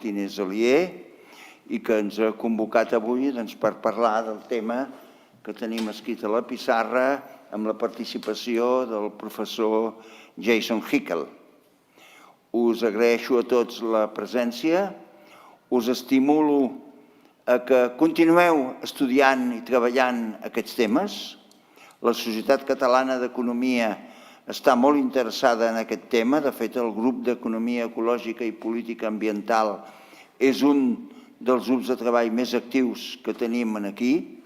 Martínez i que ens ha convocat avui per parlar del tema que tenim escrit a la pissarra amb la participació del professor Jason Hickel. Us agraeixo a tots la presència, us estimulo a que continueu estudiant i treballant aquests temes. La Societat Catalana d'Economia està molt interessada en aquest tema. De fet, el grup d'Economia Ecològica i Política Ambiental és un dels grups de treball més actius que tenim aquí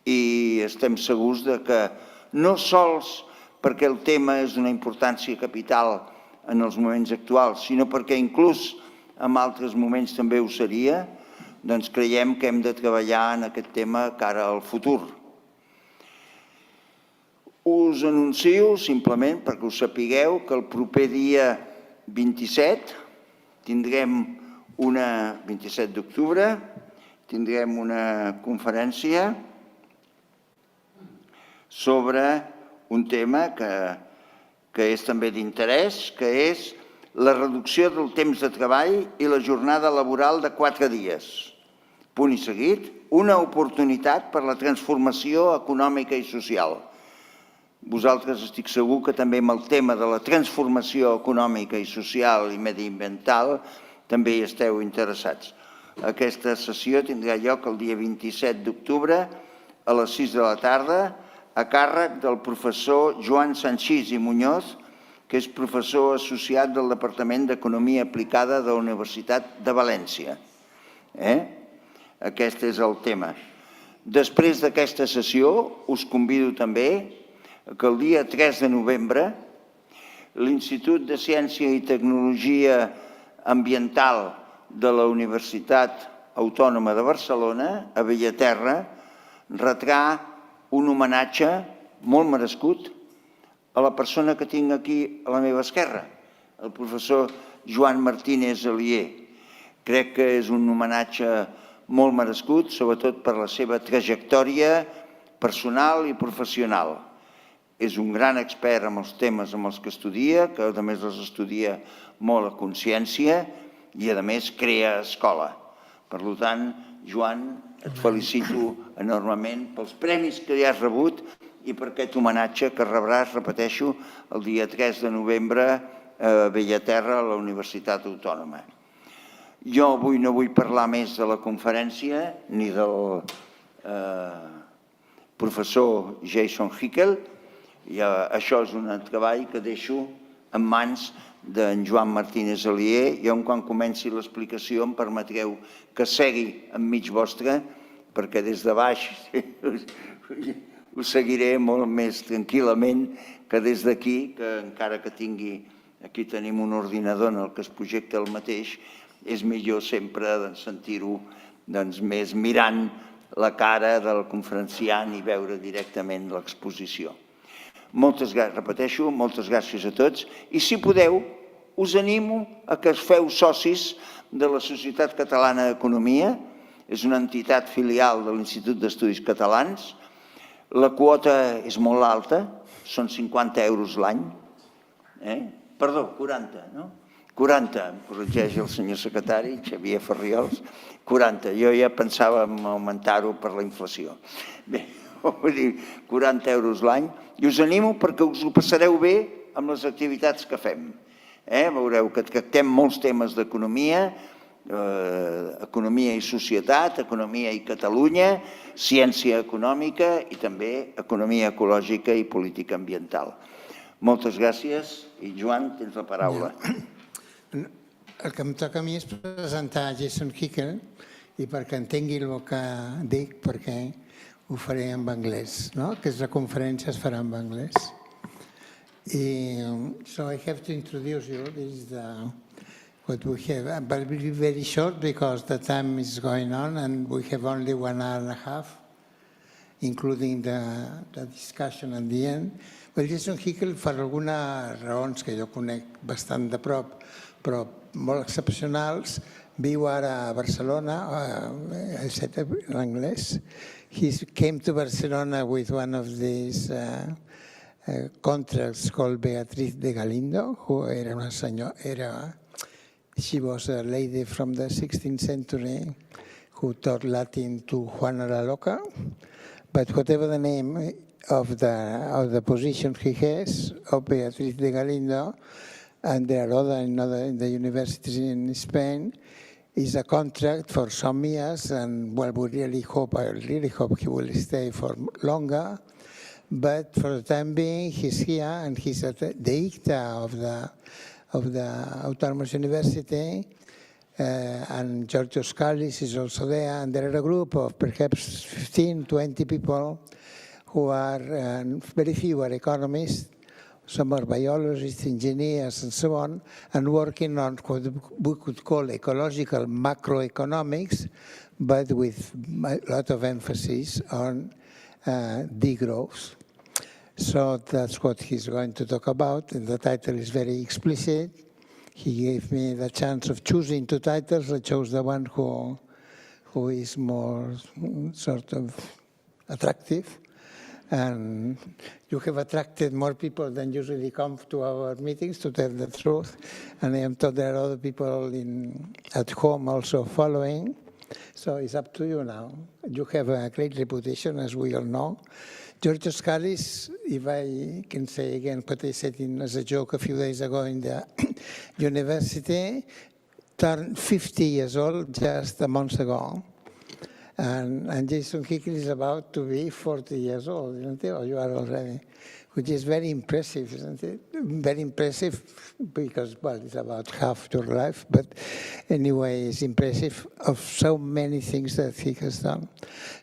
i estem segurs que no sols perquè el tema és d'una importància capital en els moments actuals, sinó perquè inclús en altres moments també ho seria, doncs creiem que hem de treballar en aquest tema cara al futur. Us anuncio, simplement perquè ho sapigueu, que el proper dia 27 d'octubre tindrem una conferència sobre un tema que és també d'interès, que és la reducció del temps de treball i la jornada laboral de 4 dies. Punt i seguit, una oportunitat per la transformació econòmica i social. Vosaltres estic segur que també amb el tema de la transformació econòmica i social i mediambiental també hi esteu interessats. Aquesta sessió tindrà lloc el dia 27 d'octubre a les 6 de la tarda a càrrec del professor Joan Sanchís i Muñoz, que és professor associat del Departament d'Economia Aplicada de la Universitat de València. Aquest és el tema. Després d'aquesta sessió us convido també que el dia 3 de novembre l'Institut de Ciència i Tecnologia Ambiental de la Universitat Autònoma de Barcelona, a Bellaterra, retrà un homenatge molt merescut a la persona que tinc aquí a la meva esquerra, el professor Joan Martínez Alier. Crec que és un homenatge molt merescut, sobretot per la seva trajectòria personal i professional. És un gran expert en els temes amb els que estudia, que a més els estudia molt a Ciència i a més crea escola. Per tant, Joan, et felicito enormement pels premis que ja has rebut i per aquest homenatge que rebràs, repeteixo, el dia 3 de novembre a Bellaterra, a la Universitat Autònoma. Jo avui no vull parlar més de la conferència ni del professor Jason Hickel. Això és un treball que deixo en mans d'en Joan Martínez Alier i quan comenci l'explicació em permetreu que segui enmig vostre perquè des de baix ho seguiré molt més tranquil·lament que des d'aquí, que encara que tingui, aquí tenim un ordinador en el que es projecta el mateix, és millor sempre sentir-ho més mirant la cara del conferenciant i veure directament l'exposició. Repeteixo, moltes gràcies a tots i si podeu us animo a que us feu socis de la Societat Catalana d'Economia, és una entitat filial de l'Institut d'Estudis Catalans. La quota és molt alta, són 50 euros l'any. Perdó, 40, no? 40, em corregeix el senyor secretari, Xavier Ferriols, 40. Jo ja pensava en augmentar-ho per la inflació. Bé, vull dir, 40 euros l'any. I us animo perquè us ho passareu bé amb les activitats que fem. Veureu que tractem molts temes d'economia, economia i societat, economia i Catalunya, ciència econòmica i també economia ecològica i política ambiental. Moltes gràcies i Joan, tens la paraula. El que em toca a mi és presentar Jason Hickel i perquè entengui el que dic, perquè ho faré en anglès, que la conferència es farà en anglès. So I have to introduce you. This is what we have, but it will be very short because the time is going on and we have only 1 hour and a half, including the discussion at the end. Well, Jason Hickel, per algunes raons que jo conec bastant de prop, però molt excepcionals, viu ara a Barcelona, en anglès. He came to Barcelona with one of these contracts called Beatriz de Galindo, who era una senyora, She was a lady from the 16th century who taught Latin to Juana la Loca. But whatever the name of the position he has, of Beatriz de Galindo, and there are other in the universities in Spain, is a contract for some years, and well, I really hope he will stay for longer. But for the time being, he's here, and he's at the ICTA of the Autonomous University, and Giorgos Kallis is also there, and there are a group of perhaps 15, 20 people who are, very few are economists, some are biologists, engineers, and so on, and working on what we could call ecological macroeconomics, but with a lot of emphasis on degrowth. So that's what he's going to talk about, and the title is very explicit. He gave me the chance of choosing two titles. I chose the one who is more sort of attractive. And you have attracted more people than usually come to our meetings, to tell the truth. And I am told there are other people at home also following. So it's up to you now. You have a great reputation, as we all know. Giorgos Kallis, if I can say again what I said as a joke a few days ago in the university, turned 50 years old just a month ago. And Jason Hickel is about to be 40 years old, isn't it? Or you are already, which is very impressive, isn't it? Very impressive because, well, it's about half your life, but anyway, it's impressive of so many things that he has done.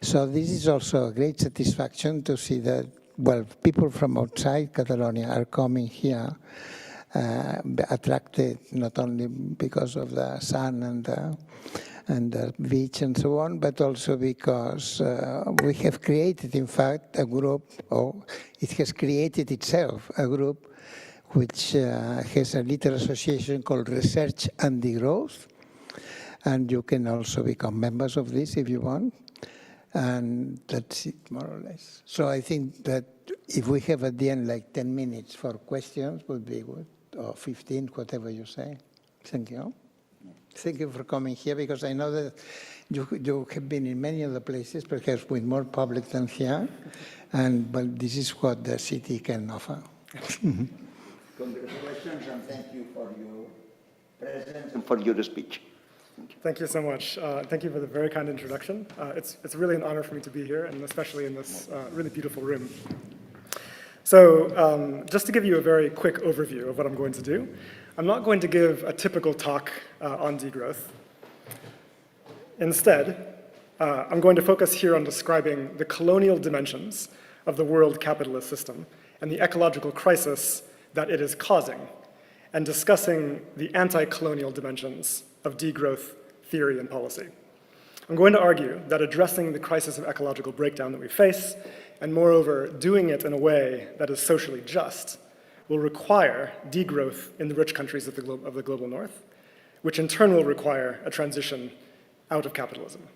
So this is also a great satisfaction to see that, well, people from outside Catalonia are coming here, attracted not only because of the sun and the beach and so on, but also because we have created, in fact, a group, or it has created itself, a group which has a little association called Research and Degrowth, and you can also become members of this if you want, and that's it, more or less. So I think that if we have at the end like 10 minutes for questions, would be good, or 15, whatever you say. Thank you. Thank you for coming here, because I know that you have been in many other places, perhaps with more public than here, but this is what the city can offer. Congratulations, and thank you for your presence and for your speech. Thank you so much. Thank you for the very kind introduction. It's really an honor for me to be here, and especially in this really beautiful room. So just to give you a very quick overview of what I'm going to do, I'm not going to give a typical talk on degrowth. Instead, I'm going to focus here on describing the colonial dimensions of the world capitalist system and the ecological crisis that it is causing, and discussing the anti-colonial dimensions of degrowth theory and policy. I'm going to argue that addressing the crisis of ecological breakdown that we face, and moreover, doing it in a way that is socially just, will require degrowth in the rich countries of the global north, which in turn will require a transition out of capitalism.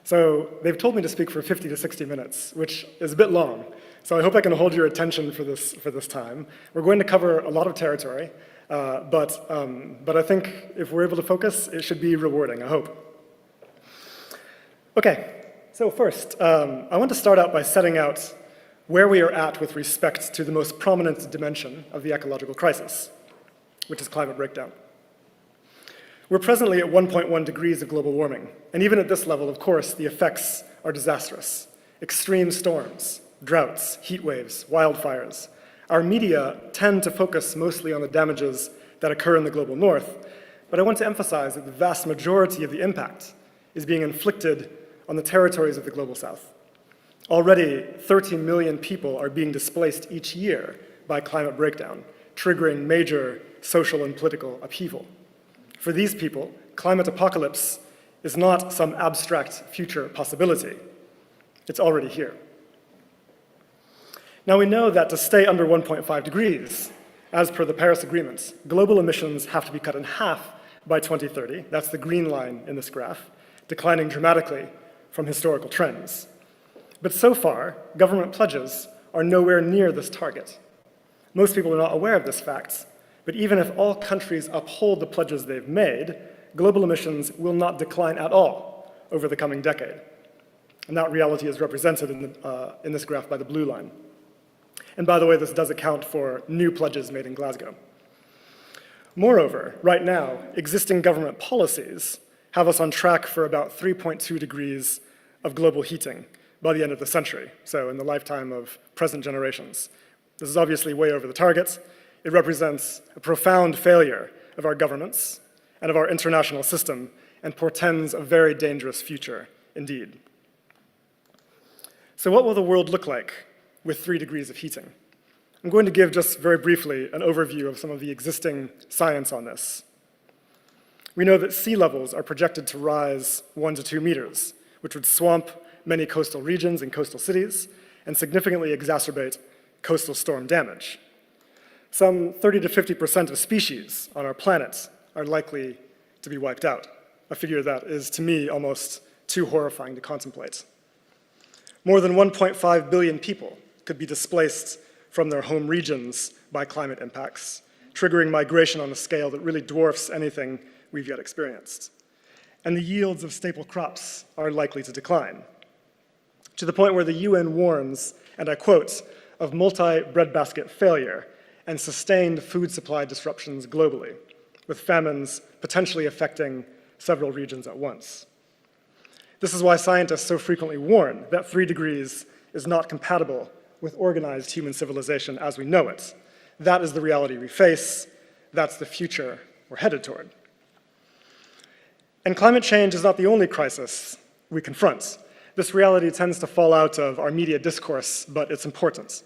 So they've told me to speak for 50 to 60 minutes, which is a bit long. So I hope I can hold your attention for this time. We're going to cover a lot of territory, but I think if we're able to focus, it should be rewarding, I hope. Okay, so first, I want to start out by setting out where we are at with respect to the most prominent dimension of the ecological crisis, which is climate breakdown. We're presently at 1.1 degrees of global warming, and even at this level, of course, the effects are disastrous. Extreme storms, droughts, heat waves, wildfires. Our media tend to focus mostly on the damages that occur in the global north, but I want to emphasize that the vast majority of the impact is being inflicted on the territories of the global south. Already, 30 million people are being displaced each year by climate breakdown, triggering major social and political upheaval. For these people, climate apocalypse is not some abstract future possibility. It's already here. Now we know that to stay under 1.5 degrees, as per the Paris Agreement, global emissions have to be cut in half by 2030. That's the green line in this graph, declining dramatically from historical trends. But so far, government pledges are nowhere near this target. Most people are not aware of this fact, But even if all countries uphold the pledges they've made, global emissions will not decline at all over the coming decade. And that reality is represented in this graph by the blue line. And by the way, this does account for new pledges made in Glasgow. Moreover, right now, existing government policies have us on track for about 3.2 degrees of global heating by the end of the century, so in the lifetime of present generations. This is obviously way over the target. It represents a profound failure of our governments and of our international system and portends a very dangerous future indeed. So what will the world look like with 3 degrees of heating? I'm going to give just very briefly an overview of some of the existing science on this. We know that sea levels are projected to rise 1 to 2 meters, which would swamp many coastal regions and coastal cities and significantly exacerbate coastal storm damage. Some 30 to 50% of species on our planet are likely to be wiped out, a figure that is, to me, almost too horrifying to contemplate. More than 1.5 billion people could be displaced from their home regions by climate impacts, triggering migration on a scale that really dwarfs anything we've yet experienced. And the yields of staple crops are likely to decline, to the point where the UN warns, and I quote, of multi-breadbasket failure and sustained food supply disruptions globally, with famines potentially affecting several regions at once. This is why scientists so frequently warn that 3 degrees is not compatible with organized human civilization as we know it. That is the reality we face. That's the future we're headed toward. And climate change is not the only crisis we confront. This reality tends to fall out of our media discourse, but it's important.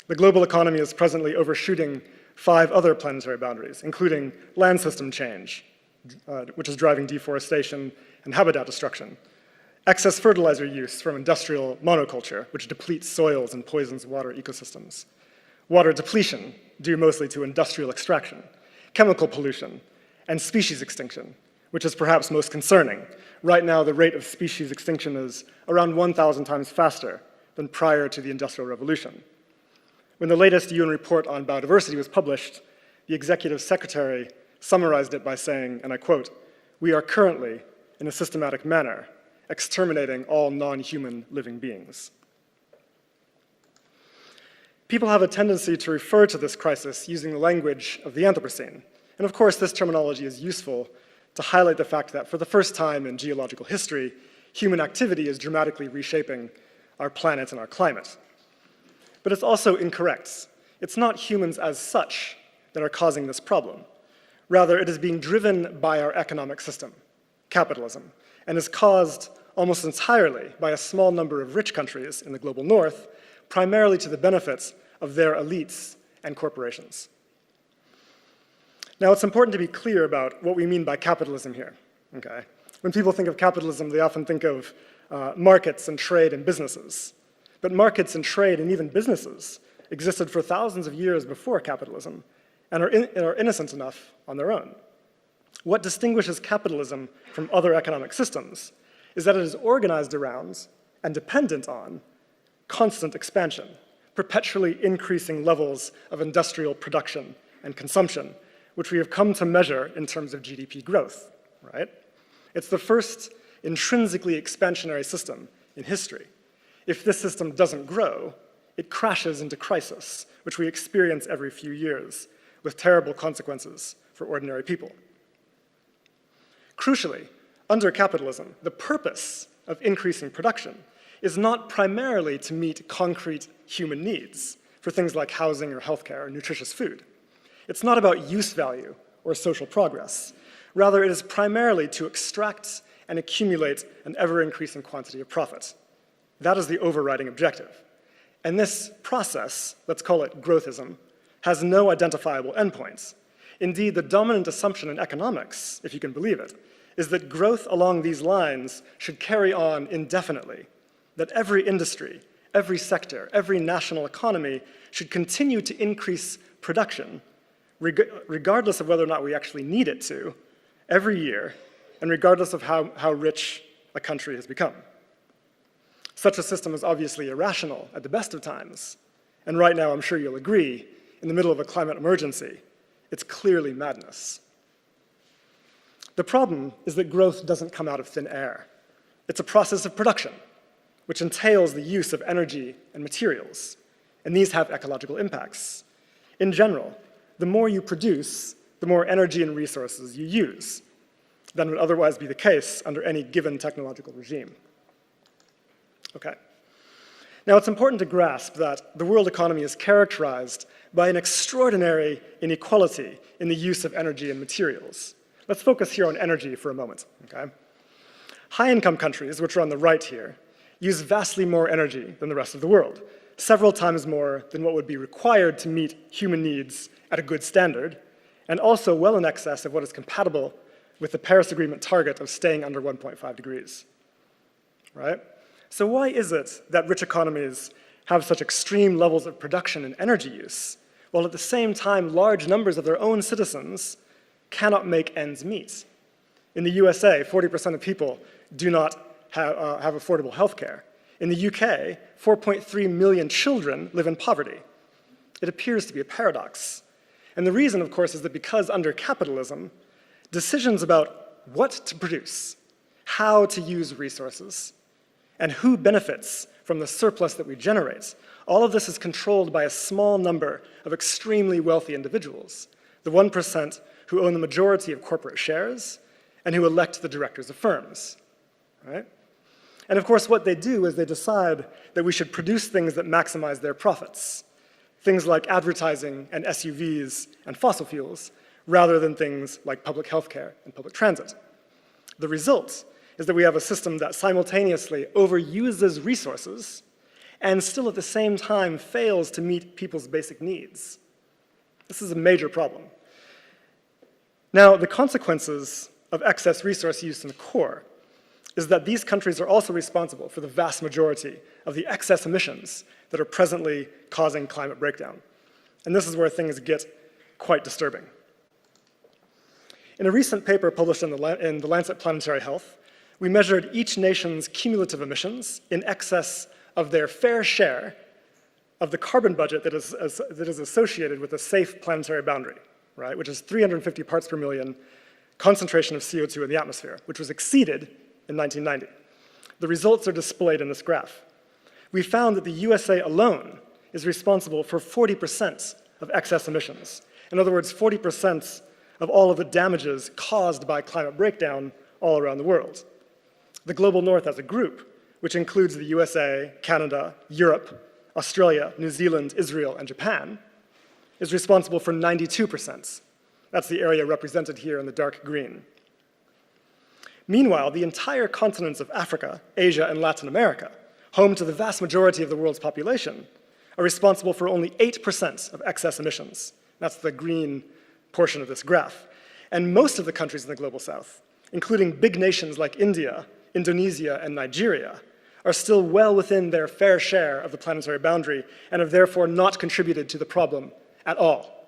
The global economy is presently overshooting 5 other planetary boundaries, including land system change, which is driving deforestation and habitat destruction, excess fertilizer use from industrial monoculture, which depletes soils and poisons water ecosystems, water depletion, due mostly to industrial extraction, chemical pollution, and species extinction, which is perhaps most concerning. Right now, the rate of species extinction is around 1,000 times faster than prior to the Industrial Revolution. When the latest UN report on biodiversity was published, the executive secretary summarized it by saying, and I quote, "We are currently, in a systematic manner, exterminating all non-human living beings." People have a tendency to refer to this crisis using the language of the Anthropocene. And of course, this terminology is useful to highlight the fact that for the first time in geological history, human activity is dramatically reshaping our planet and our climate. But it's also incorrect. It's not humans as such that are causing this problem. Rather, it is being driven by our economic system, capitalism, and is caused almost entirely by a small number of rich countries in the global north, primarily to the benefits of their elites and corporations. Now, it's important to be clear about what we mean by capitalism here, okay? When people think of capitalism, they often think of markets and trade and businesses. But markets and trade and even businesses existed for thousands of years before capitalism and are innocent enough on their own. What distinguishes capitalism from other economic systems is that it is organized around and dependent on constant expansion, perpetually increasing levels of industrial production and consumption, which we have come to measure in terms of GDP growth, right? It's the first intrinsically expansionary system in history. If this system doesn't grow, it crashes into crisis, which we experience every few years, with terrible consequences for ordinary people. Crucially, under capitalism, the purpose of increasing production is not primarily to meet concrete human needs for things like housing or healthcare or nutritious food. It's not about use value or social progress. Rather, it is primarily to extract and accumulate an ever-increasing quantity of profit. That is the overriding objective. And this process, let's call it growthism, has no identifiable endpoints. Indeed, the dominant assumption in economics, if you can believe it, is that growth along these lines should carry on indefinitely, that every industry, every sector, every national economy should continue to increase production, regardless of whether or not we actually need it to, every year, and regardless of how rich a country has become. Such a system is obviously irrational at the best of times, and right now, I'm sure you'll agree, in the middle of a climate emergency, It's clearly madness. The problem is that growth doesn't come out of thin air. It's a process of production, which entails the use of energy and materials, and these have ecological impacts. In general, the more you produce, the more energy and resources you use than would otherwise be the case under any given technological regime. Okay. Now, it's important to grasp that the world economy is characterized by an extraordinary inequality in the use of energy and materials. Let's focus here on energy for a moment, okay? High-income countries, which are on the right here, use vastly more energy than the rest of the world, several times more than what would be required to meet human needs at a good standard, and also well in excess of what is compatible with the Paris Agreement target of staying under 1.5 degrees, right? So why is it that rich economies have such extreme levels of production and energy use, while at the same time large numbers of their own citizens cannot make ends meet? In the USA, 40% of people do not have affordable health care. In the UK, 4.3 million children live in poverty. It appears to be a paradox. And the reason, of course, is that because under capitalism, decisions about what to produce, how to use resources, and who benefits from the surplus that we generate, all of this is controlled by a small number of extremely wealthy individuals, the 1% who own the majority of corporate shares and who elect the directors of firms, right? And of course, what they do is they decide that we should produce things that maximize their profits, things like advertising and SUVs and fossil fuels, rather than things like public healthcare and public transit. The result is that we have a system that simultaneously overuses resources and still at the same time fails to meet people's basic needs. This is a major problem. Now, the consequences of excess resource use in the core is that these countries are also responsible for the vast majority of the excess emissions that are presently causing climate breakdown. And this is where things get quite disturbing. In a recent paper published in the Lancet Planetary Health, we measured each nation's cumulative emissions in excess of their fair share of the carbon budget that is associated with a safe planetary boundary, right, which is 350 parts per million concentration of CO2 in the atmosphere, which was exceeded in 1990. The results are displayed in this graph. We found that the USA alone is responsible for 40% of excess emissions. In other words, 40% of all of the damages caused by climate breakdown all around the world. The global north as a group, which includes the USA, Canada, Europe, Australia, New Zealand, Israel, and Japan, is responsible for 92%. That's the area represented here in the dark green. Meanwhile, the entire continents of Africa, Asia, and Latin America, home to the vast majority of the world's population, are responsible for only 8% of excess emissions. That's the green portion of this graph. And most of the countries in the global south, including big nations like India, Indonesia, and Nigeria, are still well within their fair share of the planetary boundary and have therefore not contributed to the problem at all.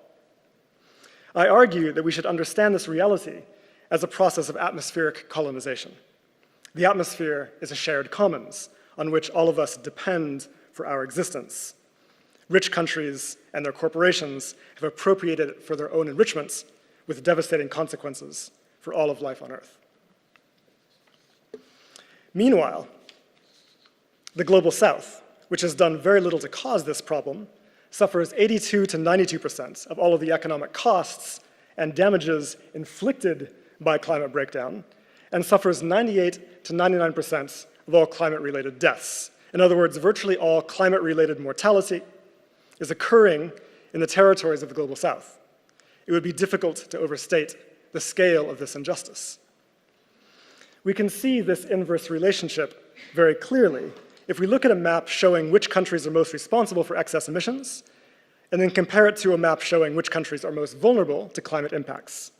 I argue that we should understand this reality as a process of atmospheric colonization. The atmosphere is a shared commons on which all of us depend for our existence. Rich countries and their corporations have appropriated it for their own enrichments with devastating consequences for all of life on Earth. Meanwhile, the global south, which has done very little to cause this problem, suffers 82 to 92% of all of the economic costs and damages inflicted by climate breakdown, and suffers 98 to 99% of all climate-related deaths. In other words, virtually all climate-related mortality is occurring in the territories of the global south. It would be difficult to overstate the scale of this injustice. We can see this inverse relationship very clearly if we look at a map showing which countries are most responsible for excess emissions, and then compare it to a map showing which countries are most vulnerable to climate impacts.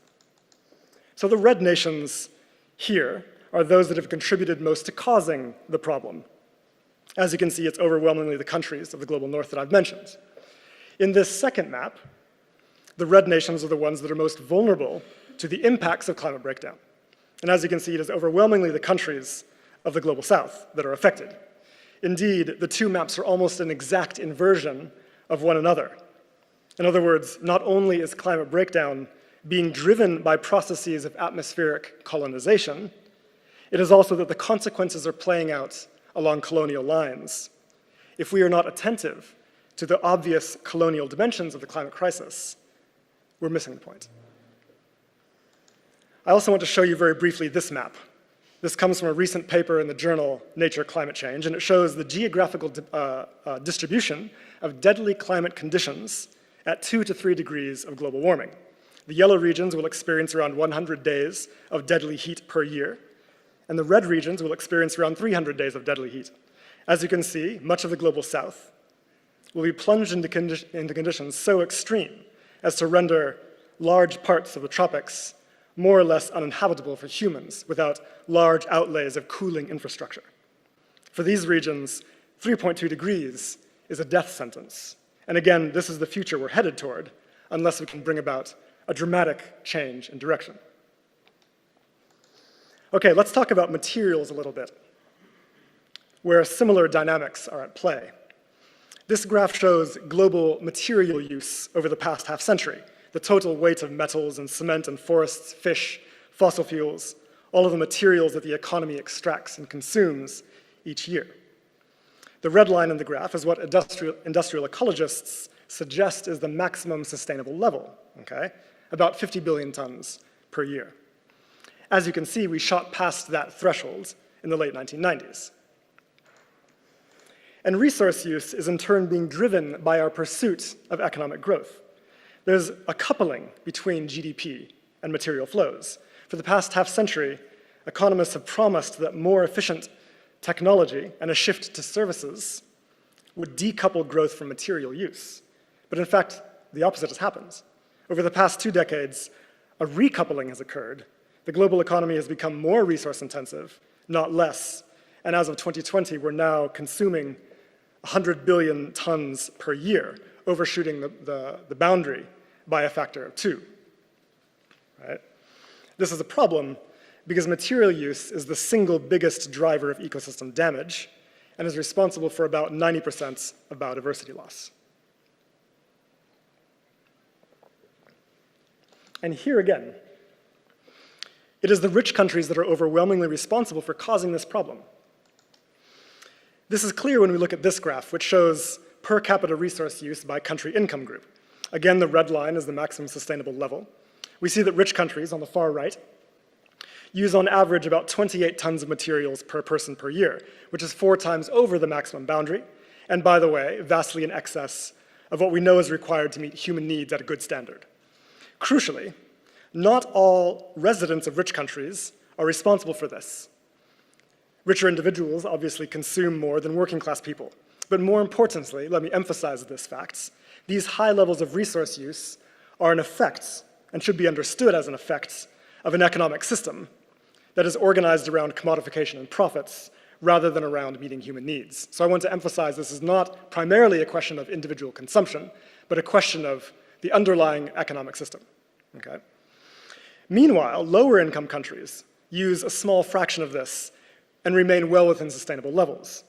So the red nations here are those that have contributed most to causing the problem. As you can see, it's overwhelmingly the countries of the global north that I've mentioned. In this second map, the red nations are the ones that are most vulnerable to the impacts of climate breakdown. And as you can see, it is overwhelmingly the countries of the global south that are affected. Indeed, the two maps are almost an exact inversion of one another. In other words, not only is climate breakdown being driven by processes of atmospheric colonization, it is also that the consequences are playing out along colonial lines. If we are not attentive to the obvious colonial dimensions of the climate crisis, we're missing the point. I also want to show you very briefly this map. This comes from a recent paper in the journal Nature Climate Change, and it shows the geographical distribution of deadly climate conditions at 2 to 3 degrees of global warming. The yellow regions will experience around 100 days of deadly heat per year, and the red regions will experience around 300 days of deadly heat. As you can see, much of the global south will be plunged into conditions so extreme as to render large parts of the tropics more or less uninhabitable for humans without large outlays of cooling infrastructure. For these regions, 3.2 degrees is a death sentence. And again, this is the future we're headed toward, unless we can bring about a dramatic change in direction. Okay, let's talk about materials a little bit, where similar dynamics are at play. This graph shows global material use over the past half century, the total weight of metals and cement and forests, fish, fossil fuels, all of the materials that the economy extracts and consumes each year. The red line in the graph is what industrial ecologists suggest is the maximum sustainable level, okay? About 50 billion tons per year. As you can see, we shot past that threshold in the late 1990s. And resource use is in turn being driven by our pursuit of economic growth. There's a coupling between GDP and material flows. For the past half century, economists have promised that more efficient technology and a shift to services would decouple growth from material use. But in fact, the opposite has happened. Over the past 2 decades, a recoupling has occurred. The global economy has become more resource intensive, not less. And as of 2020, we're now consuming 100 billion tons per year, overshooting the boundary by a factor of 2. Right? This is a problem because material use is the single biggest driver of ecosystem damage and is responsible for about 90% of biodiversity loss. And here again, it is the rich countries that are overwhelmingly responsible for causing this problem. This is clear when we look at this graph, which shows per capita resource use by country income group. Again, the red line is the maximum sustainable level. We see that rich countries on the far right use on average about 28 tons of materials per person per year, which is 4 times over the maximum boundary, and by the way, vastly in excess of what we know is required to meet human needs at a good standard. Crucially, not all residents of rich countries are responsible for this. Richer individuals obviously consume more than working class people. But more importantly, let me emphasize this fact, these high levels of resource use are an effect, and should be understood as an effect, of an economic system that is organized around commodification and profits rather than around meeting human needs. So I want to emphasize this is not primarily a question of individual consumption, but a question of the underlying economic system. Okay? Meanwhile, lower income countries use a small fraction of this and remain well within sustainable levels.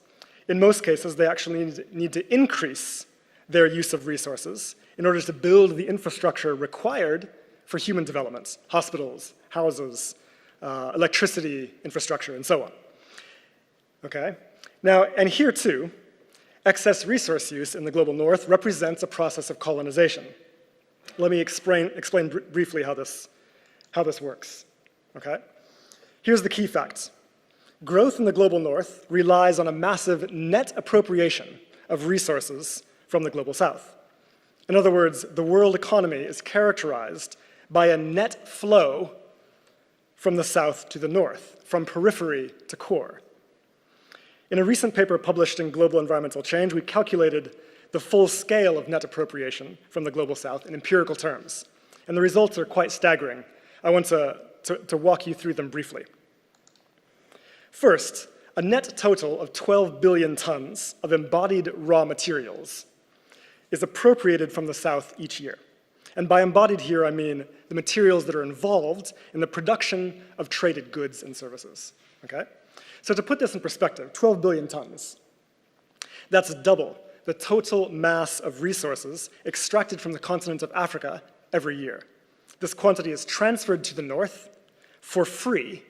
In most cases, they actually need to increase their use of resources in order to build the infrastructure required for human development, hospitals, houses, electricity infrastructure, and so on. Okay? Now, and here too, excess resource use in the global north represents a process of colonization. Let me explain briefly how this works. Okay? Here's the key facts. Growth in the global north relies on a massive net appropriation of resources from the global south. In other words, the world economy is characterized by a net flow from the south to the north, from periphery to core. In a recent paper published in Global Environmental Change, we calculated the full scale of net appropriation from the global south in empirical terms. And the results are quite staggering. I want to walk you through them briefly. First, a net total of 12 billion tons of embodied raw materials is appropriated from the south each year. And by embodied here, I mean the materials that are involved in the production of traded goods and services. Okay? So to put this in perspective, 12 billion tons, that's double the total mass of resources extracted from the continent of Africa every year. This quantity is transferred to the north for free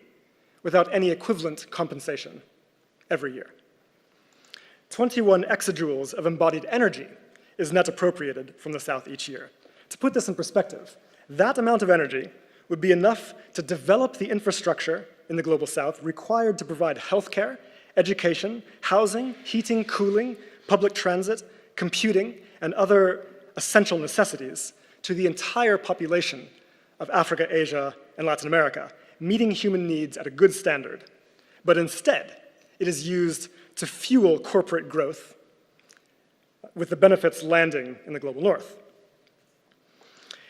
without any equivalent compensation every year. 21 exajoules of embodied energy is net appropriated from the south each year. To put this in perspective, that amount of energy would be enough to develop the infrastructure in the global south required to provide healthcare, education, housing, heating, cooling, public transit, computing, and other essential necessities to the entire population of Africa, Asia, and Latin America, meeting human needs at a good standard. But instead, it is used to fuel corporate growth, with the benefits landing in the global north.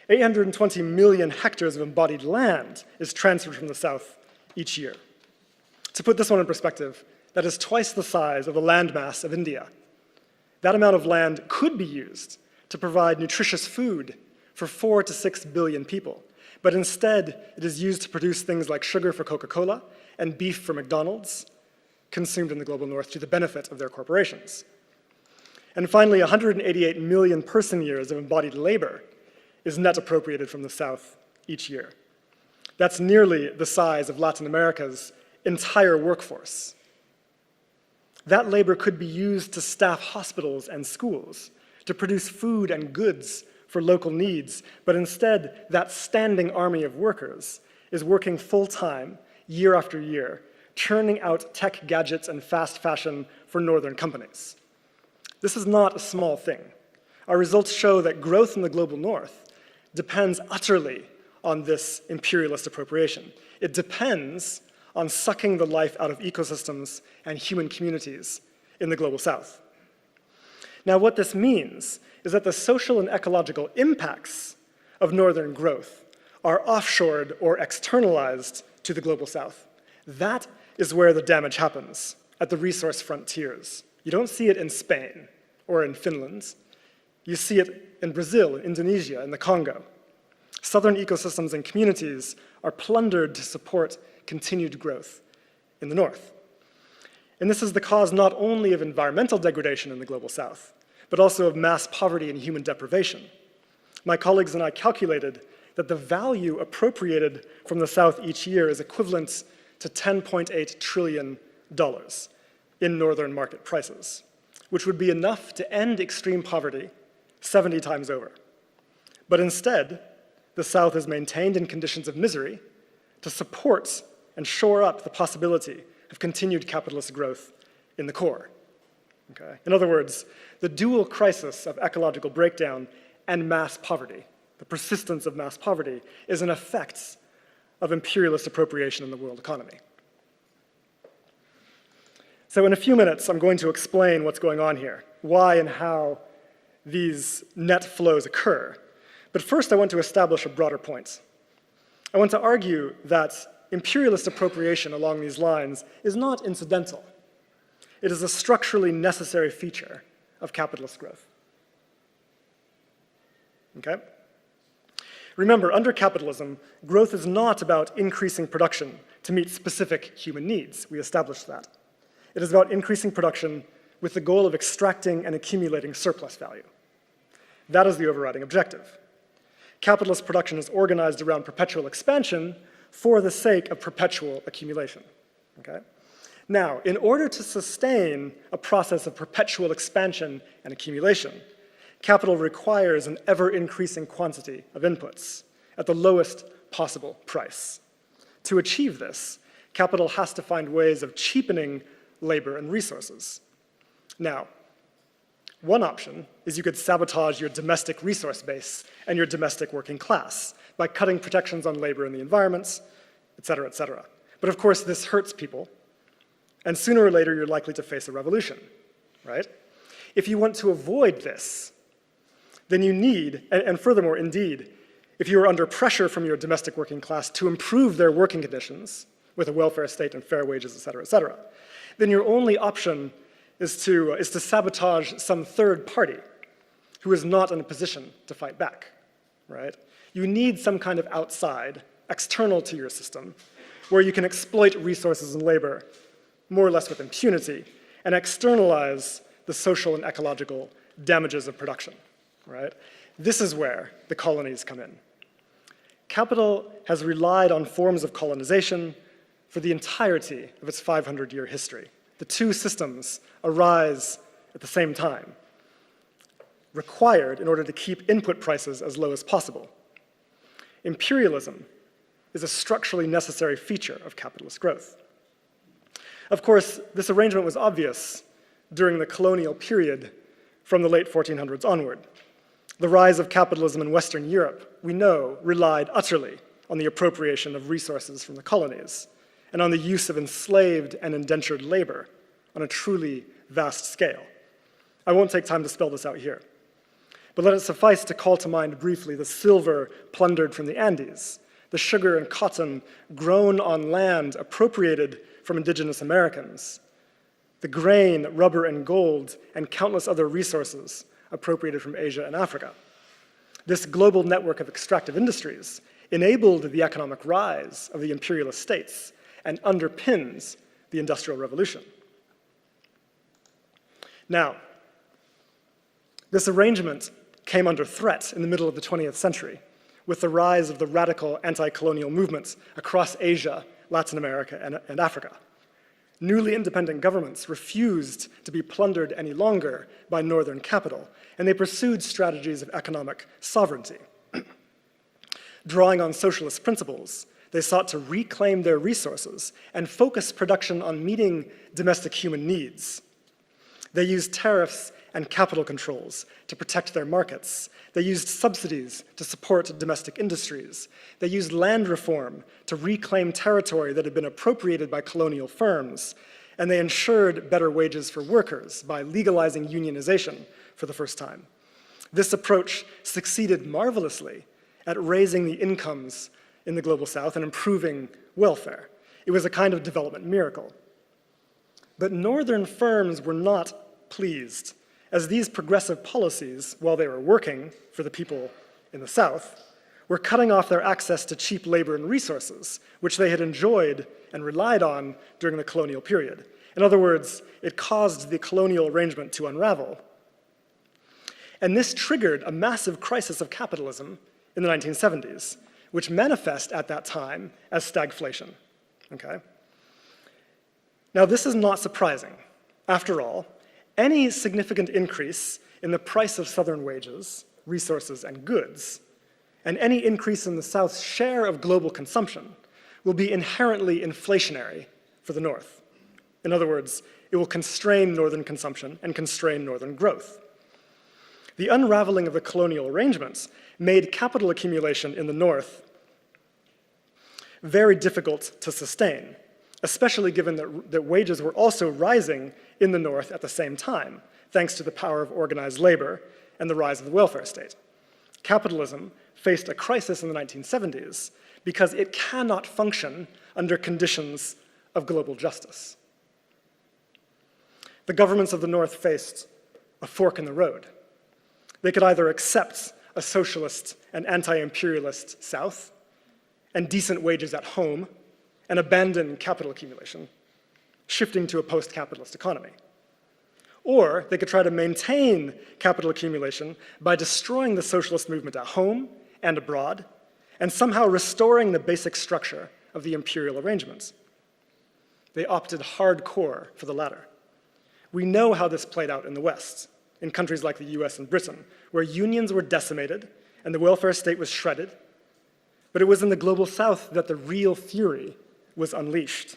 820 million hectares of embodied land is transferred from the south each year. To put this one in perspective, that is twice the size of the landmass of India. That amount of land could be used to provide nutritious food for 4 to 6 billion people, but instead it is used to produce things like sugar for Coca-Cola and beef for McDonald's, consumed in the global north to the benefit of their corporations. And finally, 188 million person-years of embodied labor is net appropriated from the south each year. That's nearly the size of Latin America's entire workforce. That labor could be used to staff hospitals and schools, to produce food and goods for local needs, but instead, that standing army of workers is working full-time, year after year, churning out tech gadgets and fast fashion for northern companies. This is not a small thing. Our results show that growth in the global north depends utterly on this imperialist appropriation. It depends on sucking the life out of ecosystems and human communities in the global south. Now, what this means is that the social and ecological impacts of northern growth are offshored or externalized to the global south. That is where the damage happens, at the resource frontiers. You don't see it in Spain or in Finland. You see it in Brazil, Indonesia, and the Congo. Southern ecosystems and communities are plundered to support continued growth in the north. And this is the cause not only of environmental degradation in the global south, but also of mass poverty and human deprivation. My colleagues and I calculated that the value appropriated from the south each year is equivalent to $10.8 trillion in northern market prices, which would be enough to end extreme poverty 70 times over. But instead, the South is maintained in conditions of misery to support and shore up the possibility of continued capitalist growth in the core. Okay? In other words, the dual crisis of ecological breakdown and mass poverty, the persistence of mass poverty, is an effect of imperialist appropriation in the world economy. So in a few minutes, I'm going to explain what's going on here, why and how these net flows occur. But first, I want to establish a broader point. I want to argue that imperialist appropriation along these lines is not incidental. It is a structurally necessary feature of capitalist growth. Okay? Remember, under capitalism, growth is not about increasing production to meet specific human needs. We established that. It is about increasing production with the goal of extracting and accumulating surplus value. That is the overriding objective. Capitalist production is organized around perpetual expansion for the sake of perpetual accumulation. Okay? Now, in order to sustain a process of perpetual expansion and accumulation, capital requires an ever-increasing quantity of inputs at the lowest possible price. To achieve this, capital has to find ways of cheapening labor and resources. Now, one option is you could sabotage your domestic resource base and your domestic working class by cutting protections on labor and the environments, et cetera, et cetera. But of course, this hurts people, and sooner or later, you're likely to face a revolution, right? If you want to avoid this, then you need, and furthermore, indeed, if you are under pressure from your domestic working class to improve their working conditions with a welfare state and fair wages, et cetera, then your only option is to sabotage some third party who is not in a position to fight back, right? You need some kind of outside, external to your system, where you can exploit resources and labor more or less with impunity and externalize the social and ecological damages of production, right? This is where the colonies come in. Capital has relied on forms of colonization for the entirety of its 500-year history. The two systems arise at the same time, required in order to keep input prices as low as possible. Imperialism is a structurally necessary feature of capitalist growth. Of course, this arrangement was obvious during the colonial period from the late 1400s onward. The rise of capitalism in Western Europe, we know, relied utterly on the appropriation of resources from the colonies and on the use of enslaved and indentured labor on a truly vast scale. I won't take time to spell this out here, but let it suffice to call to mind briefly the silver plundered from the Andes, the sugar and cotton grown on land appropriated from indigenous Americans, the grain, rubber, and gold, and countless other resources appropriated from Asia and Africa. This global network of extractive industries enabled the economic rise of the imperialist states and underpins the Industrial Revolution. Now, this arrangement came under threat in the middle of the 20th century with the rise of the radical anti-colonial movements across Asia, Latin America, and Africa. Newly independent governments refused to be plundered any longer by northern capital, and they pursued strategies of economic sovereignty. Drawing on socialist principles, they sought to reclaim their resources and focus production on meeting domestic human needs. They used tariffs and capital controls to protect their markets. They used subsidies to support domestic industries. They used land reform to reclaim territory that had been appropriated by colonial firms. And they ensured better wages for workers by legalizing unionization for the first time. This approach succeeded marvelously at raising the incomes in the Global South and improving welfare. It was a kind of development miracle. But northern firms were not pleased, as these progressive policies, while they were working for the people in the South, were cutting off their access to cheap labor and resources, which they had enjoyed and relied on during the colonial period. In other words, it caused the colonial arrangement to unravel. And this triggered a massive crisis of capitalism in the 1970s, which manifest at that time as stagflation. Okay? Now, this is not surprising. After all, any significant increase in the price of Southern wages, resources, and goods, and any increase in the South's share of global consumption will be inherently inflationary for the North. In other words, it will constrain Northern consumption and constrain Northern growth. The unraveling of the colonial arrangements made capital accumulation in the North very difficult to sustain, especially given that wages were also rising in the North at the same time, thanks to the power of organized labor and the rise of the welfare state. Capitalism faced a crisis in the 1970s because it cannot function under conditions of global justice. The governments of the North faced a fork in the road. They could either accept a socialist and anti-imperialist South and decent wages at home and abandon capital accumulation, shifting to a post-capitalist economy. Or they could try to maintain capital accumulation by destroying the socialist movement at home and abroad, and somehow restoring the basic structure of the imperial arrangements. They opted hardcore for the latter. We know how this played out in the West, in countries like the US and Britain, where unions were decimated and the welfare state was shredded, but it was in the Global South that the real fury was unleashed.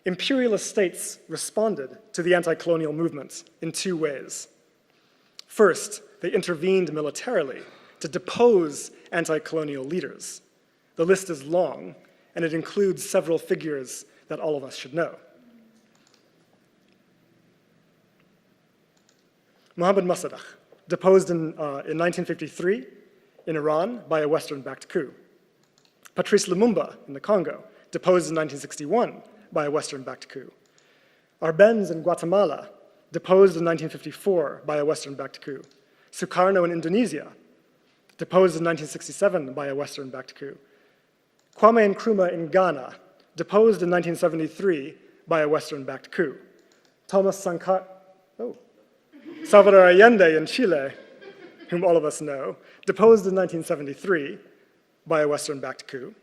Imperialist states responded to the anti-colonial movements in two ways. First, they intervened militarily to depose anti-colonial leaders. The list is long, and it includes several figures that all of us should know. Mohammad Mossadegh, deposed in 1953 in Iran by a Western-backed coup. Patrice Lumumba in the Congo, deposed in 1961 by a Western-backed coup. Arbenz in Guatemala, deposed in 1954 by a Western-backed coup. Sukarno in Indonesia, deposed in 1967 by a Western-backed coup. Kwame Nkrumah in Ghana, deposed in 1973 by a Western-backed coup. Salvador Allende in Chile, whom all of us know, deposed in 1973 by a Western-backed coup.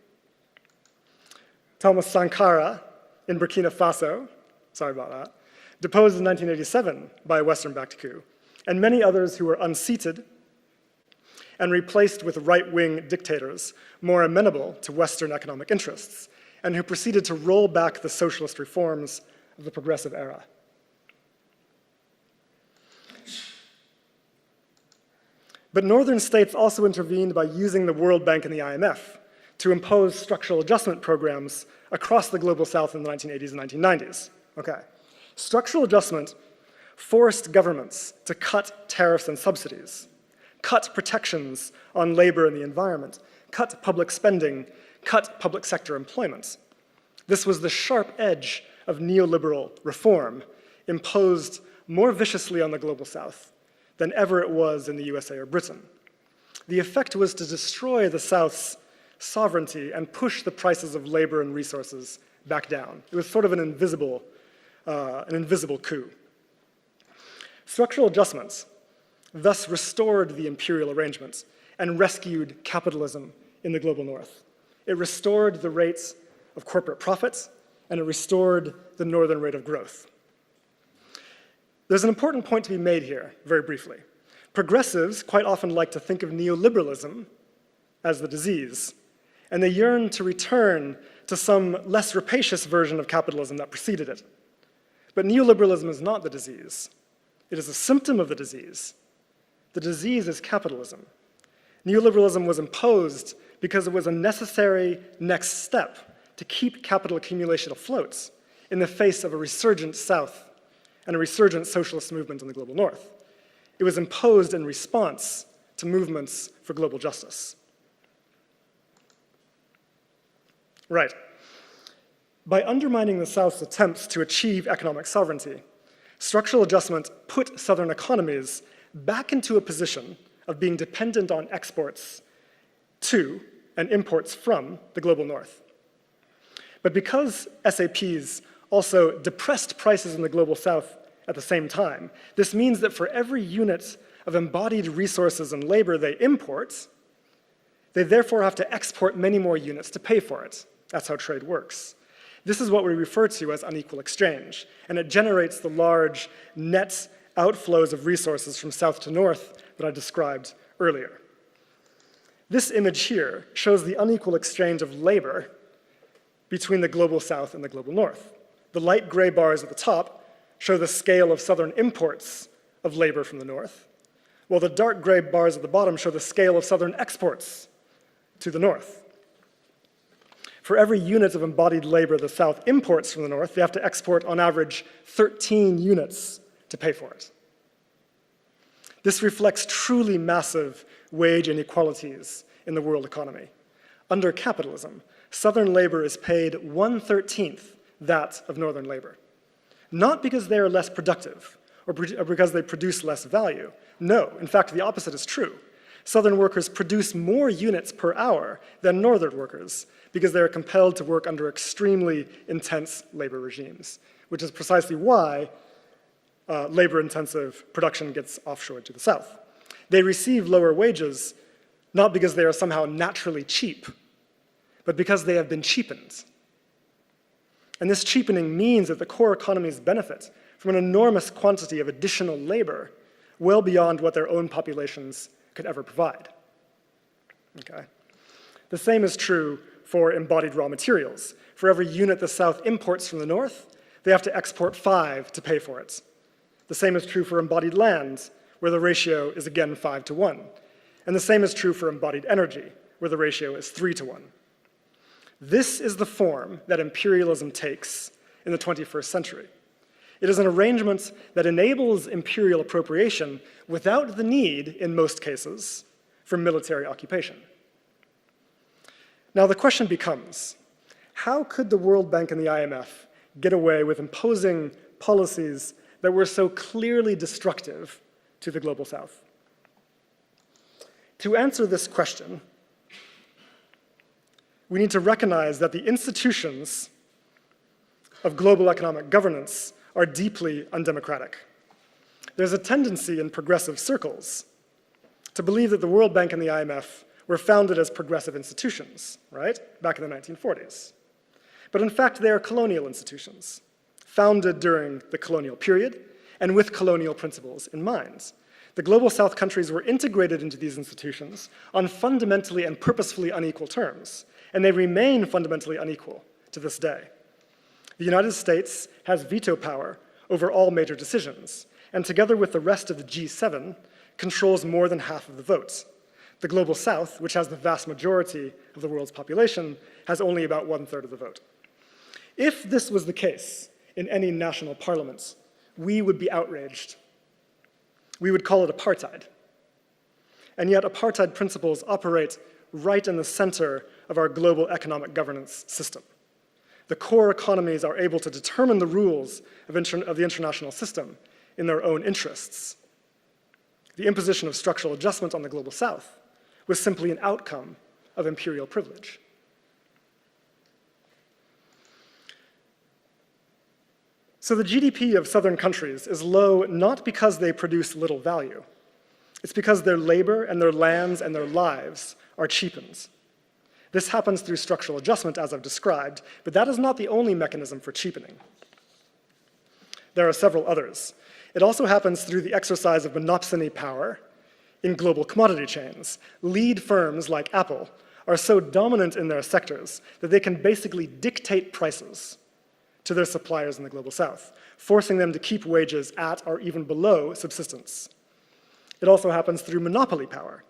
Thomas Sankara in Burkina Faso, sorry about that, deposed in 1987 by a Western-backed coup, and many others who were unseated and replaced with right-wing dictators more amenable to Western economic interests, and who proceeded to roll back the socialist reforms of the progressive era. But northern states also intervened by using the World Bank and the IMF to impose structural adjustment programs across the global south in the 1980s and 1990s. Okay. Structural adjustment forced governments to cut tariffs and subsidies, cut protections on labor and the environment, cut public spending, cut public sector employment. This was the sharp edge of neoliberal reform imposed more viciously on the global south than ever it was in the USA or Britain. The effect was to destroy the South's sovereignty and push the prices of labor and resources back down. It was sort of an invisible coup. Structural adjustments thus restored the imperial arrangements and rescued capitalism in the global north. It restored the rates of corporate profits, and it restored the northern rate of growth. There's an important point to be made here, very briefly. Progressives quite often like to think of neoliberalism as the disease, and they yearn to return to some less rapacious version of capitalism that preceded it. But neoliberalism is not the disease. It is a symptom of the disease. The disease is capitalism. Neoliberalism was imposed because it was a necessary next step to keep capital accumulation afloat in the face of a resurgent South and a resurgent socialist movement in the global North. It was imposed in response to movements for global justice. Right. By undermining the South's attempts to achieve economic sovereignty, structural adjustment put Southern economies back into a position of being dependent on exports to and imports from the global North. But because SAPs also depressed prices in the global South at the same time, this means that for every unit of embodied resources and labor they import, they therefore have to export many more units to pay for it. That's how trade works. This is what we refer to as unequal exchange, and it generates the large net outflows of resources from south to north that I described earlier. This image here shows the unequal exchange of labor between the global south and the global north. The light gray bars at the top show the scale of southern imports of labor from the north, while the dark gray bars at the bottom show the scale of southern exports to the north. For every unit of embodied labor the South imports from the North, they have to export, on average, 13 units to pay for it. This reflects truly massive wage inequalities in the world economy. Under capitalism, Southern labor is paid 1/13 that of Northern labor. Not because they are less productive or because they produce less value. No, in fact, the opposite is true. Southern workers produce more units per hour than Northern workers because they are compelled to work under extremely intense labor regimes, which is precisely why labor-intensive production gets offshored to the South. They receive lower wages not because they are somehow naturally cheap, but because they have been cheapened. And this cheapening means that the core economies benefit from an enormous quantity of additional labor, well beyond what their own populations could ever provide. Okay. The same is true for embodied raw materials. For every unit the South imports from the North, they have to export 5 to pay for it. The same is true for embodied land, where the ratio is again 5:1. And the same is true for embodied energy, where the ratio is 3:1. This is the form that imperialism takes in the 21st century. It is an arrangement that enables imperial appropriation without the need, in most cases, for military occupation. Now the question becomes, how could the World Bank and the IMF get away with imposing policies that were so clearly destructive to the global South? To answer this question, we need to recognize that the institutions of global economic governance are deeply undemocratic. There's a tendency in progressive circles to believe that the World Bank and the IMF were founded as progressive institutions, right, back in the 1940s. But in fact, they are colonial institutions, founded during the colonial period and with colonial principles in mind. The Global South countries were integrated into these institutions on fundamentally and purposefully unequal terms, and they remain fundamentally unequal to this day. The United States has veto power over all major decisions, and together with the rest of the G7, controls more than half of the votes. The Global South, which has the vast majority of the world's population, has only about 1/3 of the vote. If this was the case in any national parliament, we would be outraged. We would call it apartheid. And yet apartheid principles operate right in the center of our global economic governance system. The core economies are able to determine the rules of the international system in their own interests. The imposition of structural adjustment on the Global South was simply an outcome of imperial privilege. So the GDP of southern countries is low not because they produce little value. It's because their labor and their lands and their lives are cheapened. This happens through structural adjustment, as I've described, but that is not the only mechanism for cheapening. There are several others. It also happens through the exercise of monopsony power in global commodity chains. Lead firms like Apple are so dominant in their sectors that they can basically dictate prices to their suppliers in the Global South, forcing them to keep wages at or even below subsistence. It also happens through monopoly power.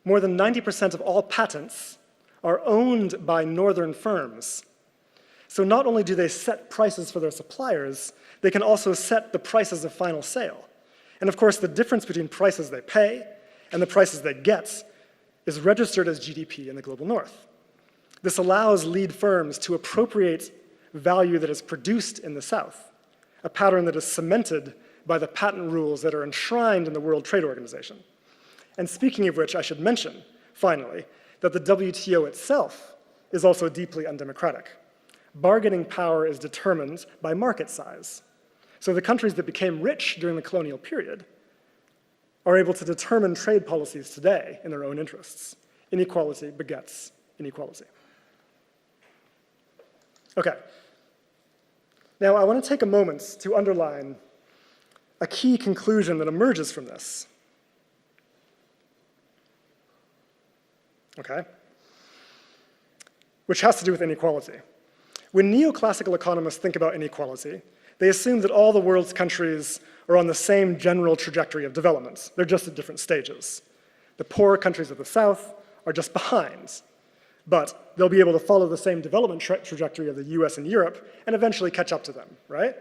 More than 90% of all patents are owned by northern firms. So not only do they set prices for their suppliers, they can also set the prices of final sale. And of course, the difference between prices they pay and the prices they get is registered as GDP in the Global North. This allows lead firms to appropriate value that is produced in the South, a pattern that is cemented by the patent rules that are enshrined in the World Trade Organization. And speaking of which, I should mention, finally, that the WTO itself is also deeply undemocratic. Bargaining power is determined by market size. So the countries that became rich during the colonial period are able to determine trade policies today in their own interests. Inequality begets inequality. Okay. Now, I want to take a moment to underline a key conclusion that emerges from this. Okay? Which has to do with inequality. When neoclassical economists think about inequality, they assume that all the world's countries are on the same general trajectory of development. They're just at different stages. The poorer countries of the South are just behind, but they'll be able to follow the same development trajectory of the US and Europe and eventually catch up to them, right?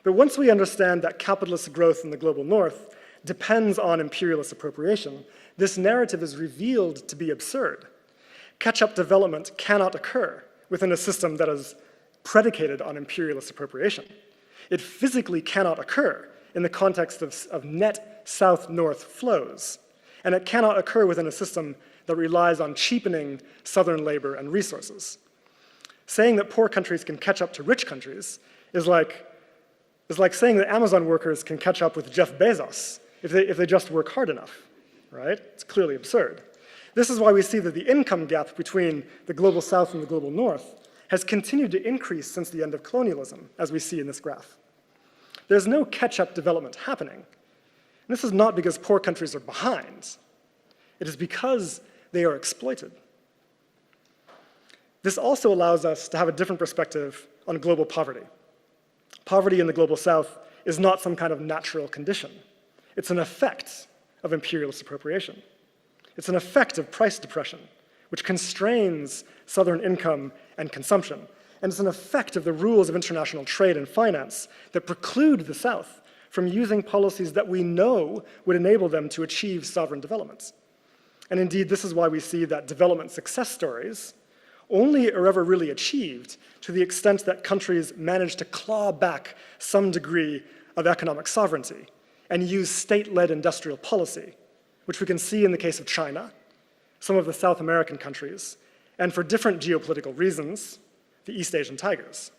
But once we understand that capitalist growth in the global north depends on imperialist appropriation, this narrative is revealed to be absurd. Catch-up development cannot occur within a system that is predicated on imperialist appropriation. It physically cannot occur in the context of net south-north flows, and it cannot occur within a system that relies on cheapening southern labor and resources. Saying that poor countries can catch up to rich countries is like saying that Amazon workers can catch up with Jeff Bezos if they just work hard enough, right? It's clearly absurd. This is why we see that the income gap between the global south and the global north has continued to increase since the end of colonialism, as we see in this graph. There's no catch-up development happening. And this is not because poor countries are behind. It is because they are exploited. This also allows us to have a different perspective on global poverty. Poverty in the global south is not some kind of natural condition. It's an effect of imperialist appropriation. It's an effect of price depression, which constrains southern income and consumption. And it's an effect of the rules of international trade and finance that preclude the South from using policies that we know would enable them to achieve sovereign development. And indeed, this is why we see that development success stories only are ever really achieved to the extent that countries manage to claw back some degree of economic sovereignty and use state-led industrial policy, which we can see in the case of China, some of the South American countries, and for different geopolitical reasons, the East Asian tigers.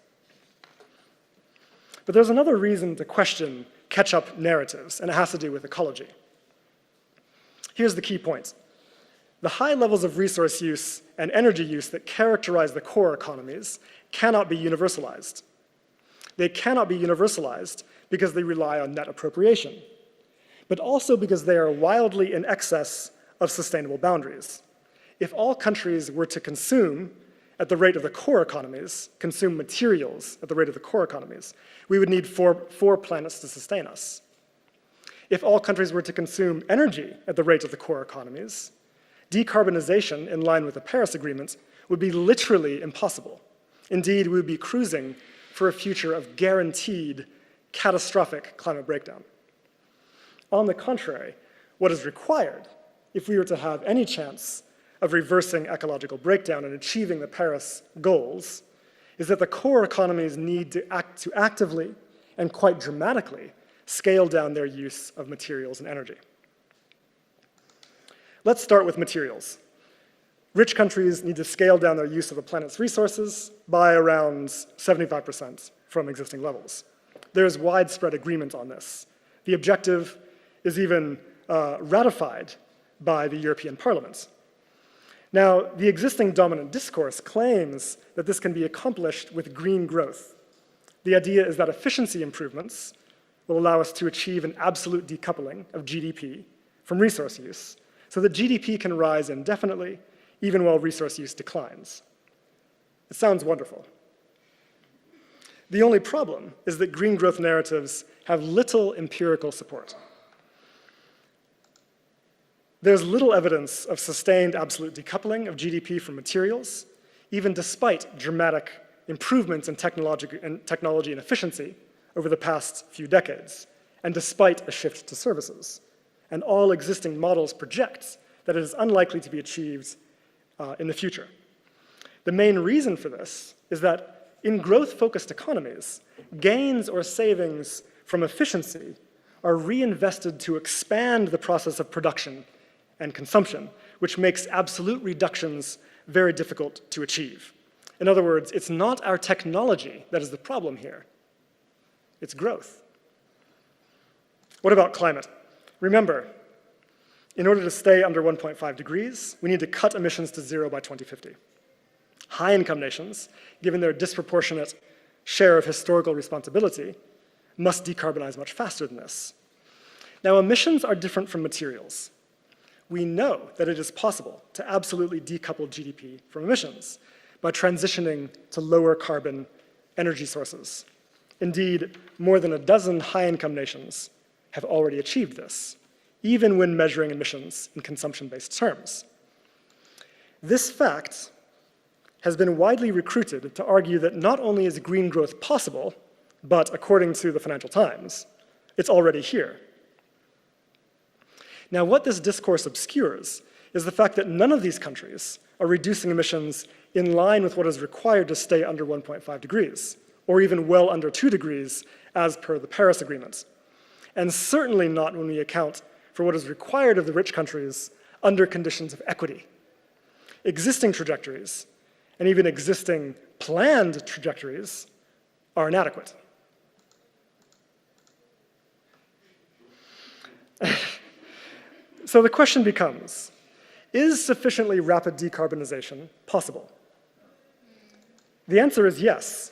But there's another reason to question catch-up narratives, and it has to do with ecology. Here's the key point. The high levels of resource use and energy use that characterize the core economies cannot be universalized. They cannot be universalized because they rely on net appropriation, but also because they are wildly in excess of sustainable boundaries. If all countries were to consume at the rate of the core economies, consume materials at the rate of the core economies, we would need four planets to sustain us. If all countries were to consume energy at the rate of the core economies, decarbonization in line with the Paris Agreement would be literally impossible. Indeed, we would be cruising for a future of guaranteed catastrophic climate breakdown. On the contrary, what is required, if we were to have any chance of reversing ecological breakdown and achieving the Paris goals, is that the core economies need to actively and quite dramatically scale down their use of materials and energy. Let's start with materials. Rich countries need to scale down their use of the planet's resources by around 75% from existing levels. There is widespread agreement on this. The objective is even ratified by the European Parliament. Now, the existing dominant discourse claims that this can be accomplished with green growth. The idea is that efficiency improvements will allow us to achieve an absolute decoupling of GDP from resource use, so that GDP can rise indefinitely, even while resource use declines. It sounds wonderful. The only problem is that green growth narratives have little empirical support. There's little evidence of sustained absolute decoupling of GDP from materials, even despite dramatic improvements in technology and efficiency over the past few decades, and despite a shift to services. And all existing models project that it is unlikely to be achieved in the future. The main reason for this is that in growth-focused economies, gains or savings from efficiency are reinvested to expand the process of production and consumption, which makes absolute reductions very difficult to achieve. In other words, it's not our technology that is the problem here. It's growth. What about climate? Remember, in order to stay under 1.5 degrees, we need to cut emissions to zero by 2050. High-income nations, given their disproportionate share of historical responsibility, must decarbonize much faster than this. Now, emissions are different from materials. We know that it is possible to absolutely decouple GDP from emissions by transitioning to lower carbon energy sources. Indeed, more than a dozen high-income nations have already achieved this, even when measuring emissions in consumption-based terms. This fact has been widely recruited to argue that not only is green growth possible, but according to the Financial Times, it's already here. Now, what this discourse obscures is the fact that none of these countries are reducing emissions in line with what is required to stay under 1.5 degrees, or even well under 2 degrees as per the Paris Agreement, and certainly not when we account for what is required of the rich countries under conditions of equity. Existing trajectories, and even existing planned trajectories, are inadequate. So the question becomes, is sufficiently rapid decarbonization possible? The answer is yes,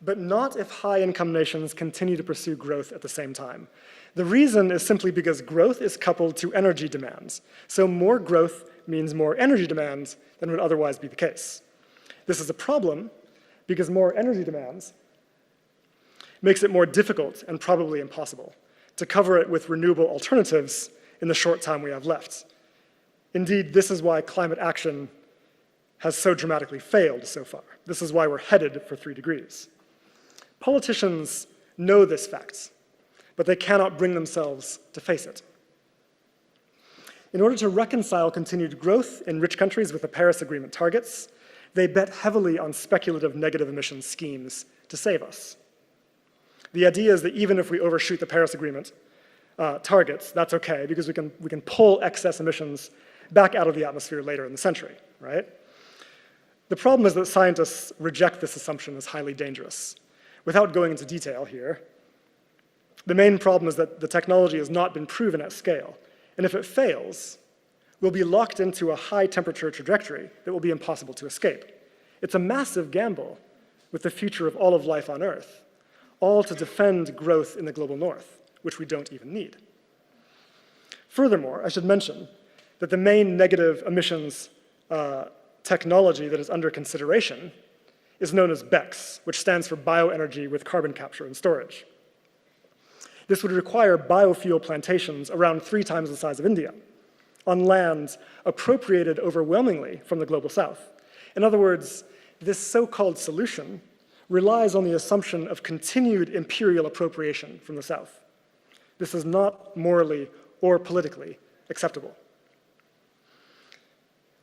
but not if high-income nations continue to pursue growth at the same time. The reason is simply because growth is coupled to energy demands. So more growth means more energy demands than would otherwise be the case. This is a problem because more energy demands makes it more difficult and probably impossible to cover it with renewable alternatives in the short time we have left. Indeed, this is why climate action has so dramatically failed so far. This is why we're headed for 3 degrees. Politicians know this fact, but they cannot bring themselves to face it. In order to reconcile continued growth in rich countries with the Paris Agreement targets, they bet heavily on speculative negative emissions schemes to save us. The idea is that even if we overshoot the Paris Agreement targets, that's okay, because we can pull excess emissions back out of the atmosphere later in the century, right? The problem is that scientists reject this assumption as highly dangerous. Without going into detail here, the main problem is that the technology has not been proven at scale, and if it fails, we'll be locked into a high temperature trajectory that will be impossible to escape. It's a massive gamble with the future of all of life on Earth, all to defend growth in the global north, which we don't even need. Furthermore, I should mention that the main negative emissions technology that is under consideration is known as BECCS, which stands for bioenergy with carbon capture and storage. This would require biofuel plantations around 3 times the size of India, on lands appropriated overwhelmingly from the global south. In other words, this so-called solution relies on the assumption of continued imperial appropriation from the south. This is not morally or politically acceptable.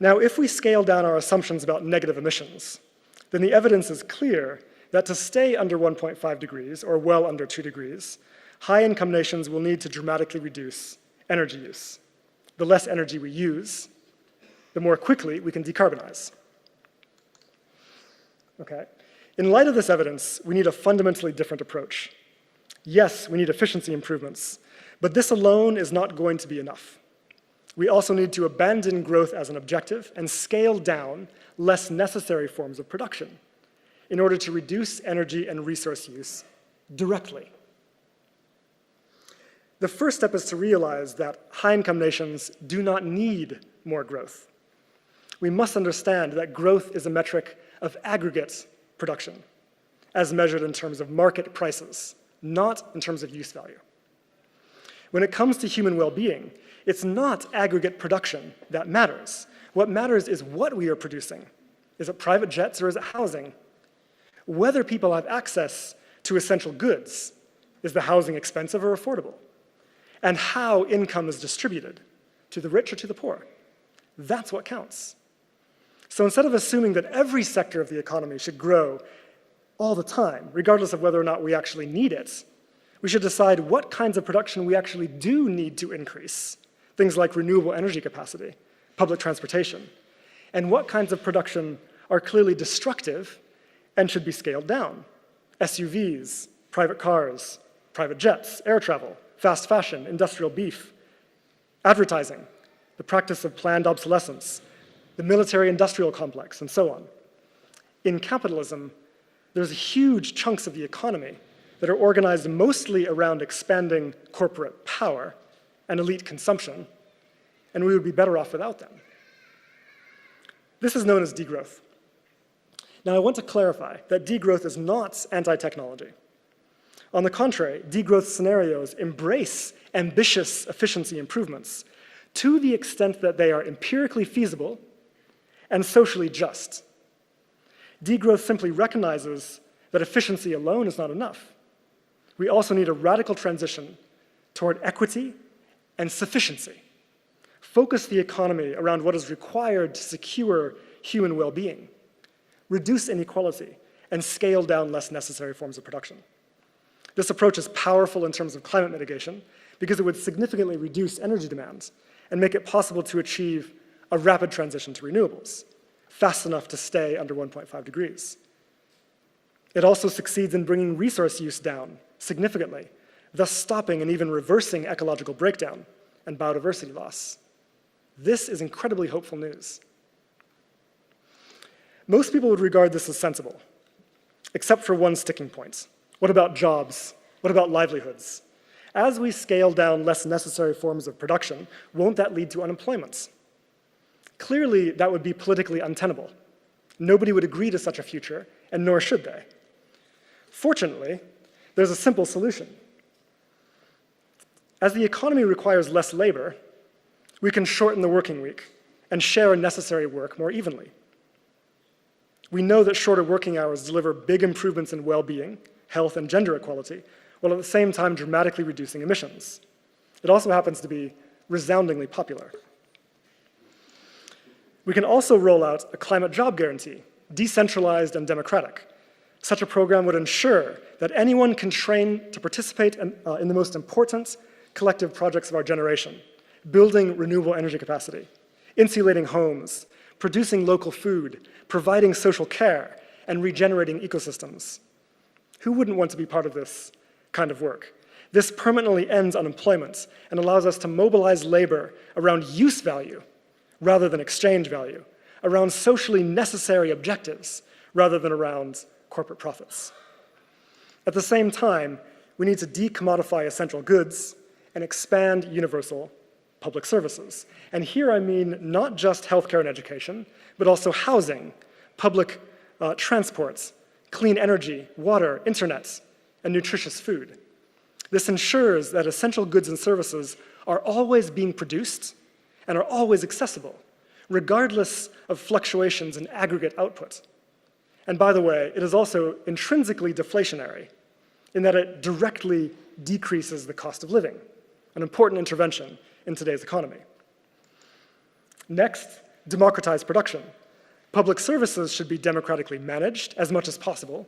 Now, if we scale down our assumptions about negative emissions, then the evidence is clear that to stay under 1.5 degrees, or well under 2 degrees, high-income nations will need to dramatically reduce energy use. The less energy we use, the more quickly we can decarbonize. Okay. In light of this evidence, we need a fundamentally different approach. Yes, we need efficiency improvements, but this alone is not going to be enough. We also need to abandon growth as an objective and scale down less necessary forms of production in order to reduce energy and resource use directly. The first step is to realize that high-income nations do not need more growth. We must understand that growth is a metric of aggregate production, as measured in terms of market prices, not in terms of use value. When it comes to human well-being, it's not aggregate production that matters. What matters is what we are producing. Is it private jets or is it housing? Whether people have access to essential goods, is the housing expensive or affordable? And how income is distributed, to the rich or to the poor. That's what counts. So instead of assuming that every sector of the economy should grow all the time, regardless of whether or not we actually need it, we should decide what kinds of production we actually do need to increase, things like renewable energy capacity, public transportation, and what kinds of production are clearly destructive and should be scaled down. SUVs, private cars, private jets, air travel, fast fashion, industrial beef, advertising, the practice of planned obsolescence, the military-industrial complex, and so on. In capitalism, there's huge chunks of the economy that are organized mostly around expanding corporate power and elite consumption, and we would be better off without them. This is known as degrowth. Now, I want to clarify that degrowth is not anti-technology. On the contrary, degrowth scenarios embrace ambitious efficiency improvements to the extent that they are empirically feasible and socially just. Degrowth simply recognizes that efficiency alone is not enough. We also need a radical transition toward equity and sufficiency. Focus the economy around what is required to secure human well-being, reduce inequality, and scale down less necessary forms of production. This approach is powerful in terms of climate mitigation because it would significantly reduce energy demands and make it possible to achieve a rapid transition to renewables, fast enough to stay under 1.5 degrees. It also succeeds in bringing resource use down significantly, thus stopping and even reversing ecological breakdown and biodiversity loss. This is incredibly hopeful news. Most people would regard this as sensible, except for one sticking point. What about jobs? What about livelihoods? As we scale down less necessary forms of production, won't that lead to unemployment? Clearly, that would be politically untenable. Nobody would agree to such a future, and nor should they. Fortunately, there's a simple solution. As the economy requires less labor, we can shorten the working week and share necessary work more evenly. We know that shorter working hours deliver big improvements in well-being, health, and gender equality, while at the same time dramatically reducing emissions. It also happens to be resoundingly popular. We can also roll out a climate job guarantee, decentralized and democratic. Such a program would ensure that anyone can train to participate in the most important collective projects of our generation, building renewable energy capacity, insulating homes, producing local food, providing social care, and regenerating ecosystems. Who wouldn't want to be part of this kind of work? This permanently ends unemployment and allows us to mobilize labor around use value rather than exchange value, around socially necessary objectives rather than around corporate profits. At the same time, we need to decommodify essential goods and expand universal public services. And here I mean not just healthcare and education, but also housing, public transports, clean energy, water, internet, and nutritious food. This ensures that essential goods and services are always being produced and are always accessible, regardless of fluctuations in aggregate output. And by the way, it is also intrinsically deflationary in that it directly decreases the cost of living, an important intervention in today's economy. Next, democratize production. Public services should be democratically managed as much as possible,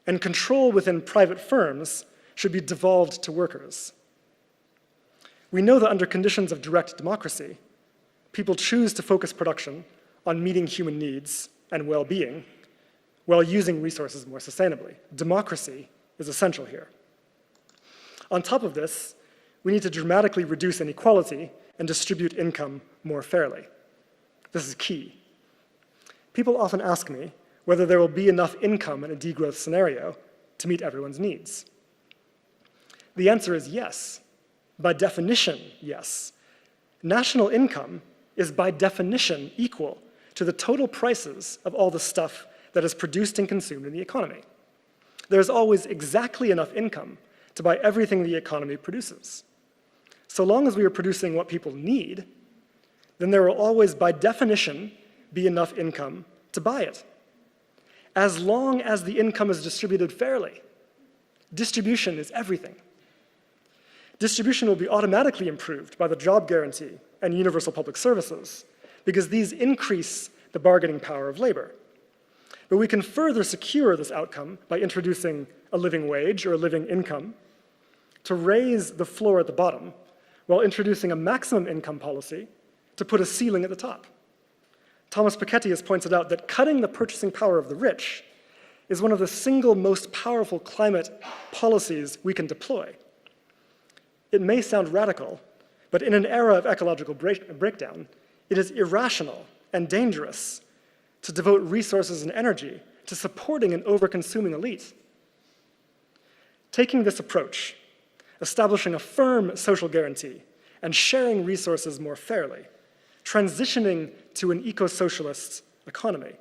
and control within private firms should be devolved to workers. We know that under conditions of direct democracy, people choose to focus production on meeting human needs and well-being while using resources more sustainably. Democracy is essential here. On top of this, we need to dramatically reduce inequality and distribute income more fairly. This is key. People often ask me whether there will be enough income in a degrowth scenario to meet everyone's needs. The answer is yes. By definition, yes. National income is by definition equal to the total prices of all the stuff that is produced and consumed in the economy. There is always exactly enough income to buy everything the economy produces. So long as we are producing what people need, then there will always, by definition, be enough income to buy it. As long as the income is distributed fairly. Distribution is everything. Distribution will be automatically improved by the job guarantee and universal public services because these increase the bargaining power of labor. But we can further secure this outcome by introducing a living wage or a living income to raise the floor at the bottom while introducing a maximum income policy to put a ceiling at the top. Thomas Piketty has pointed out that cutting the purchasing power of the rich is one of the single most powerful climate policies we can deploy. It may sound radical, but in an era of ecological breakdown, it is irrational and dangerous to devote resources and energy to supporting an over-consuming elite. Taking this approach, establishing a firm social guarantee, and sharing resources more fairly, transitioning to an eco-socialist economy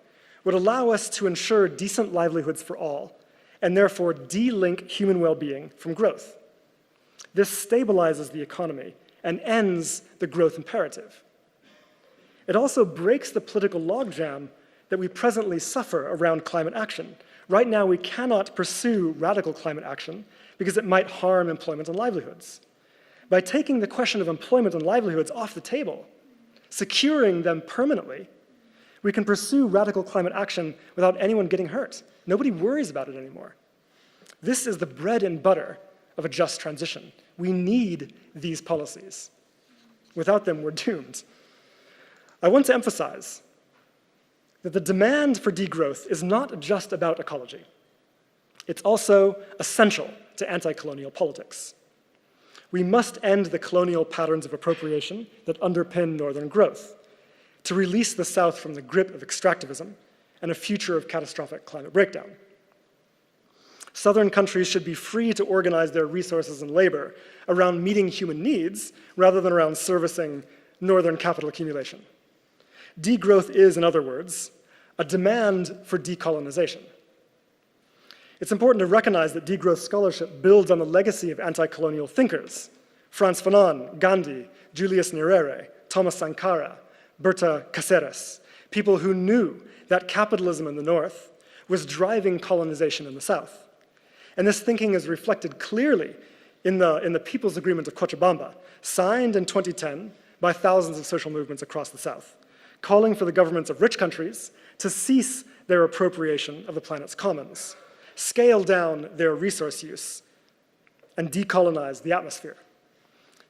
would allow us to ensure decent livelihoods for all, and therefore de-link human well-being from growth. This stabilizes the economy and ends the growth imperative. It also breaks the political logjam that we presently suffer around climate action. Right now, we cannot pursue radical climate action because it might harm employment and livelihoods. By taking the question of employment and livelihoods off the table, securing them permanently, we can pursue radical climate action without anyone getting hurt. Nobody worries about it anymore. This is the bread and butter of a just transition. We need these policies. Without them, we're doomed. I want to emphasize that the demand for degrowth is not just about ecology. It's also essential to anti-colonial politics. We must end the colonial patterns of appropriation that underpin northern growth, to release the South from the grip of extractivism and a future of catastrophic climate breakdown. Southern countries should be free to organize their resources and labor around meeting human needs rather than around servicing northern capital accumulation. Degrowth is, in other words, a demand for decolonization. It's important to recognize that degrowth scholarship builds on the legacy of anti-colonial thinkers, Frantz Fanon, Gandhi, Julius Nyerere, Thomas Sankara, Berta Cáceres, people who knew that capitalism in the North was driving colonization in the South. And this thinking is reflected clearly in the People's Agreement of Cochabamba, signed in 2010 by thousands of social movements across the South, calling for the governments of rich countries to cease their appropriation of the planet's commons, scale down their resource use, and decolonize the atmosphere.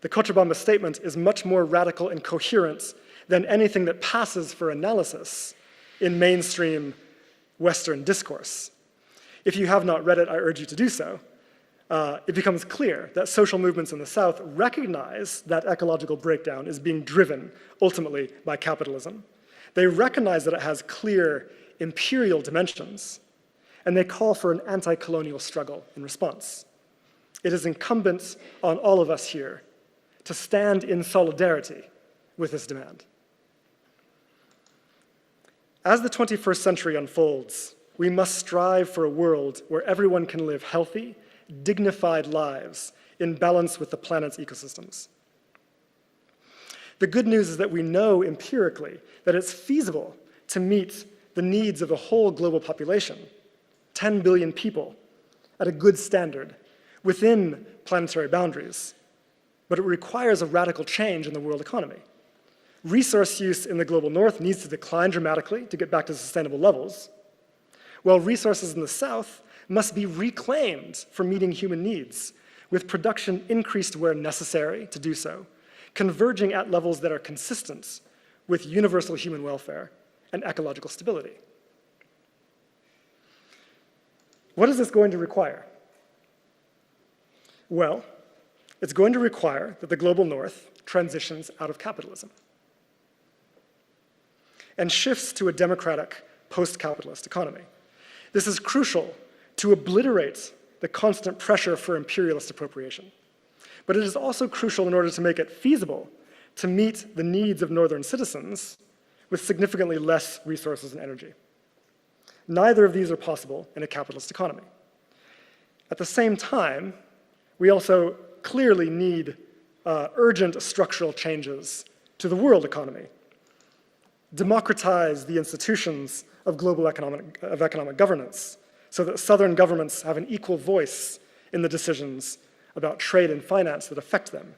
The Cochabamba Statement is much more radical and coherent than anything that passes for analysis in mainstream Western discourse. If you have not read it, I urge you to do so. It becomes clear that social movements in the South recognize that ecological breakdown is being driven ultimately by capitalism. They recognize that it has clear imperial dimensions, and they call for an anti-colonial struggle in response. It is incumbent on all of us here to stand in solidarity with this demand. As the 21st century unfolds, we must strive for a world where everyone can live healthy, dignified lives in balance with the planet's ecosystems. The good news is that we know empirically that it's feasible to meet the needs of the whole global population, 10 billion people, at a good standard within planetary boundaries. But it requires a radical change in the world economy. Resource use in the global north needs to decline dramatically to get back to sustainable levels, while resources in the south must be reclaimed for meeting human needs, with production increased where necessary to do so, converging at levels that are consistent with universal human welfare and ecological stability. What is this going to require? Well, it's going to require that the global north transitions out of capitalism and shifts to a democratic post-capitalist economy. This is crucial to obliterate the constant pressure for imperialist appropriation. But it is also crucial in order to make it feasible to meet the needs of northern citizens with significantly less resources and energy. Neither of these are possible in a capitalist economy. At the same time, we also clearly need urgent structural changes to the world economy. Democratize the institutions of global economic governance so that southern governments have an equal voice in the decisions about trade and finance that affect them.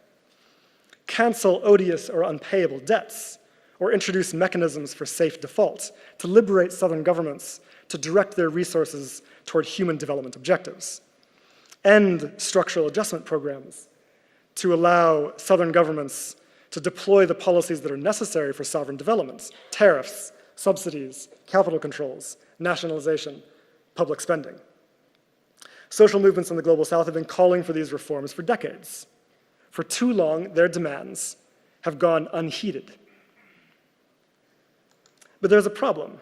Cancel odious or unpayable debts, or introduce mechanisms for safe default to liberate southern governments to direct their resources toward human development objectives. End structural adjustment programs to allow southern governments to deploy the policies that are necessary for sovereign development: tariffs, subsidies, capital controls, nationalization, public spending. Social movements in the global south have been calling for these reforms for decades. For too long, their demands have gone unheeded. But there's a problem.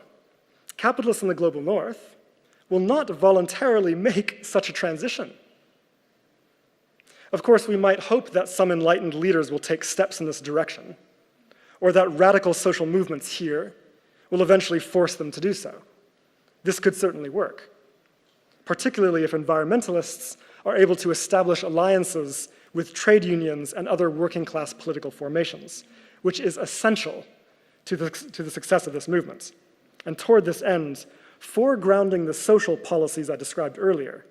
Capitalists in the global north will not voluntarily make such a transition. Of course, we might hope that some enlightened leaders will take steps in this direction, or that radical social movements here will eventually force them to do so. This could certainly work, particularly if environmentalists are able to establish alliances with trade unions and other working-class political formations, which is essential to the success of this movement. And toward this end, foregrounding the social policies I described earlier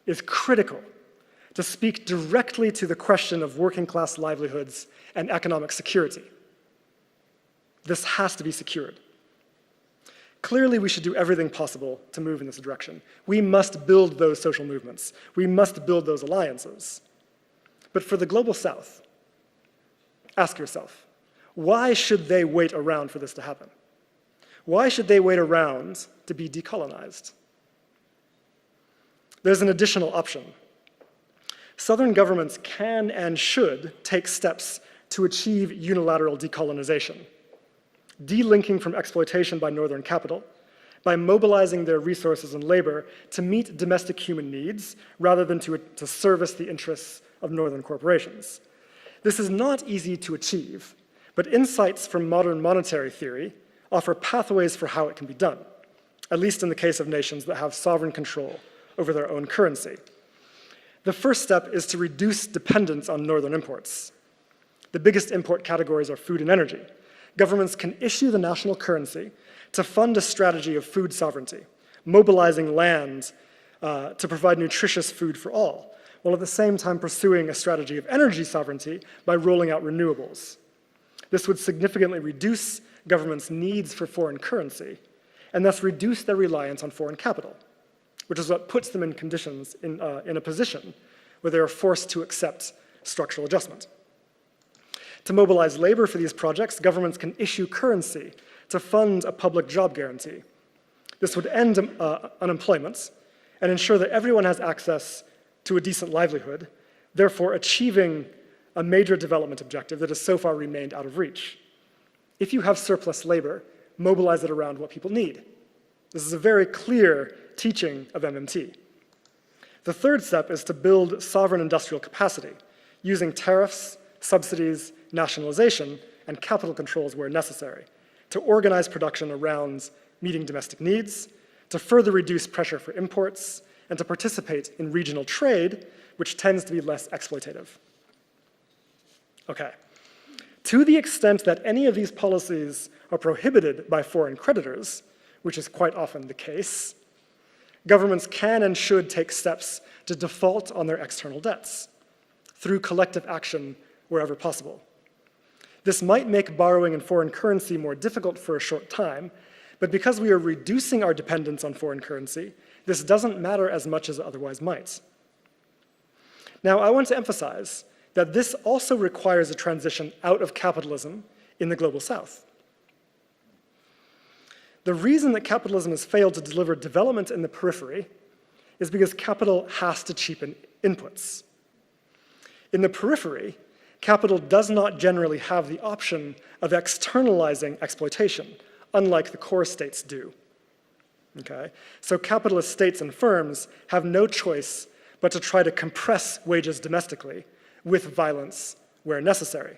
is critical to speak directly to the question of working-class livelihoods and economic security. This has to be secured. Clearly, we should do everything possible to move in this direction. We must build those social movements. We must build those alliances. But for the global south, ask yourself, why should they wait around for this to happen? Why should they wait around to be decolonized? There's an additional option. Southern governments can and should take steps to achieve unilateral decolonization, delinking from exploitation by northern capital, by mobilizing their resources and labor to meet domestic human needs rather than to service the interests of northern corporations. This is not easy to achieve, but insights from modern monetary theory offer pathways for how it can be done, at least in the case of nations that have sovereign control over their own currency. The first step is to reduce dependence on northern imports. The biggest import categories are food and energy. Governments can issue the national currency to fund a strategy of food sovereignty, mobilizing land to provide nutritious food for all, while at the same time pursuing a strategy of energy sovereignty by rolling out renewables. This would significantly reduce governments' needs for foreign currency, and thus reduce their reliance on foreign capital, which is what puts them in conditions in a position where they are forced to accept structural adjustment. To mobilize labor for these projects, governments can issue currency to fund a public job guarantee. This would end unemployment and ensure that everyone has access to a decent livelihood, therefore achieving a major development objective that has so far remained out of reach. If you have surplus labor, mobilize it around what people need. This is a very clear teaching of MMT. The third step is to build sovereign industrial capacity, using tariffs, subsidies, nationalization, and capital controls where necessary, to organize production around meeting domestic needs, to further reduce pressure for imports, and to participate in regional trade, which tends to be less exploitative. Okay. To the extent that any of these policies are prohibited by foreign creditors, which is quite often the case, governments can and should take steps to default on their external debts through collective action wherever possible. This might make borrowing in foreign currency more difficult for a short time, but because we are reducing our dependence on foreign currency, this doesn't matter as much as it otherwise might. Now, I want to emphasize that this also requires a transition out of capitalism in the global south. The reason that capitalism has failed to deliver development in the periphery is because capital has to cheapen inputs. In the periphery, capital does not generally have the option of externalizing exploitation, unlike the core states do. Okay? So capitalist states and firms have no choice but to try to compress wages domestically with violence where necessary.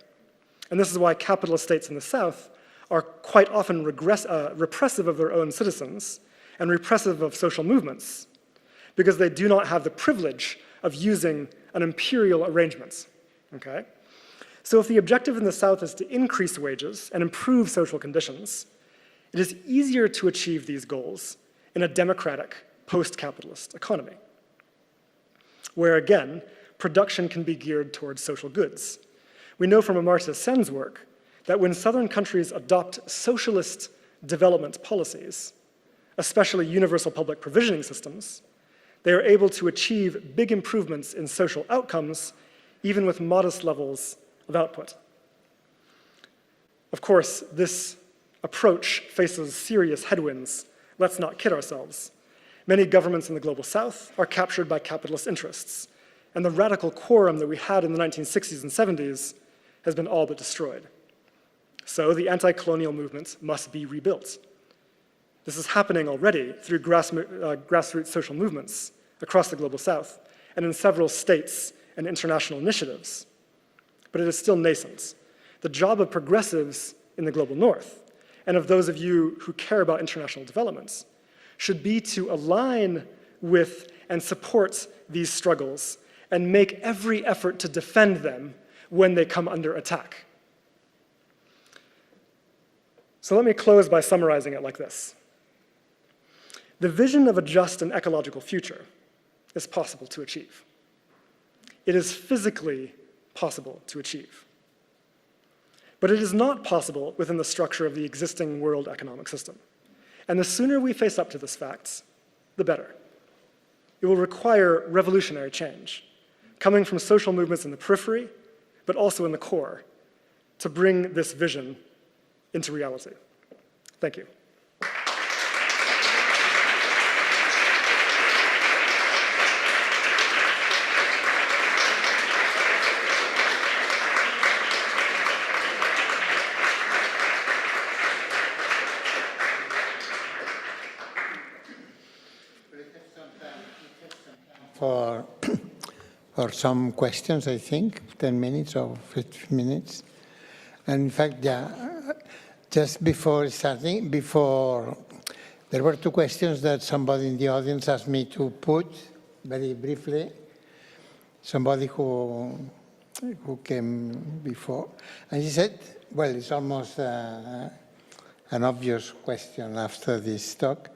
And this is why capitalist states in the South are quite often repressive of their own citizens and repressive of social movements, because they do not have the privilege of using an imperial arrangement. Okay? So if the objective in the South is to increase wages and improve social conditions, it is easier to achieve these goals in a democratic, post-capitalist economy, where again, production can be geared towards social goods. We know from Amartya Sen's work that when Southern countries adopt socialist development policies, especially universal public provisioning systems, they are able to achieve big improvements in social outcomes, even with modest levels of output. Of course, this approach faces serious headwinds. Let's not kid ourselves. Many governments in the global south are captured by capitalist interests, and the radical quorum that we had in the 1960s and 70s has been all but destroyed. So the anti-colonial movement must be rebuilt. This is happening already through grassroots social movements across the global south and in several states and international initiatives. But it is still nascent. The job of progressives in the global north, and of those of you who care about international developments, should be to align with and support these struggles and make every effort to defend them when they come under attack. So let me close by summarizing it like this. The vision of a just and ecological future is possible to achieve. It is physically possible to achieve. But it is not possible within the structure of the existing world economic system. And the sooner we face up to this fact, the better. It will require revolutionary change, coming from social movements in the periphery, but also in the core, to bring this vision into reality. Thank you. For some questions, I think, 10 minutes or 15 minutes. And in fact, yeah, just before starting, there were two questions that somebody in the audience asked me to put very briefly. Somebody who came before. And he said, well, it's almost an obvious question after this talk.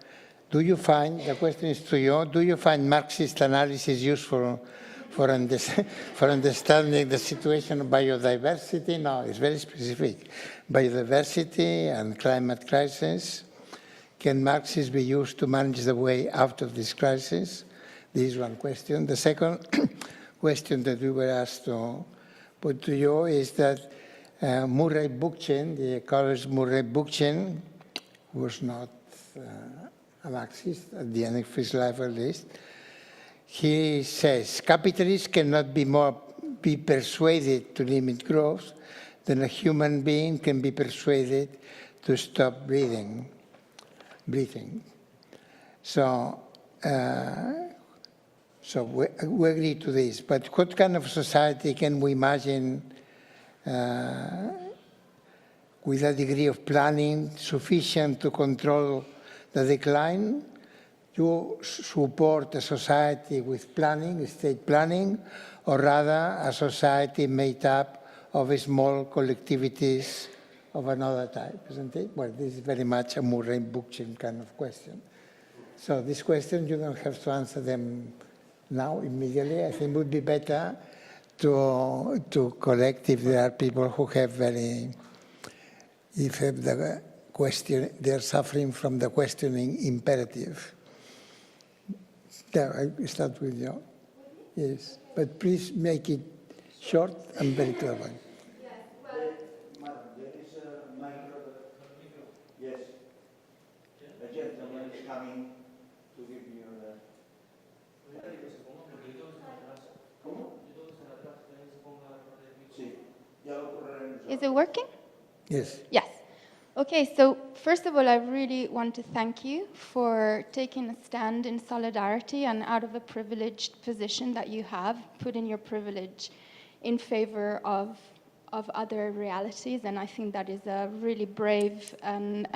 The question is to you, do you find Marxist analysis useful for understanding the situation of biodiversity? No, it's very specific. Biodiversity and climate crisis. Can Marxism be used to manage the way out of this crisis? This is one question. The second question that we were asked to put to you is that Murray Bookchin, the ecologist Murray Bookchin, was not a Marxist at the end of his life at least, he says, capitalists cannot be persuaded to limit growth than a human being can be persuaded to stop breathing. So we agree to this, but what kind of society can we imagine with a degree of planning sufficient to control the decline? You support a society with planning, state planning, or rather a society made up of small collectivities of another type, isn't it? Well, this is very much a Murray-Bookchin kind of question. So this question, you don't have to answer them now, immediately. I think it would be better to collect if there are people who have the question, they're suffering from the questioning imperative. There, I start with you. Yes, but please make it short and very clear. Madam, there is a micro. Yes. A gentleman is coming to give you the... Is it working? Yes. Yes. Okay, so first of all, I really want to thank you for taking a stand in solidarity and out of a privileged position that you have, putting your privilege in favor of other realities, and I think that is a really brave and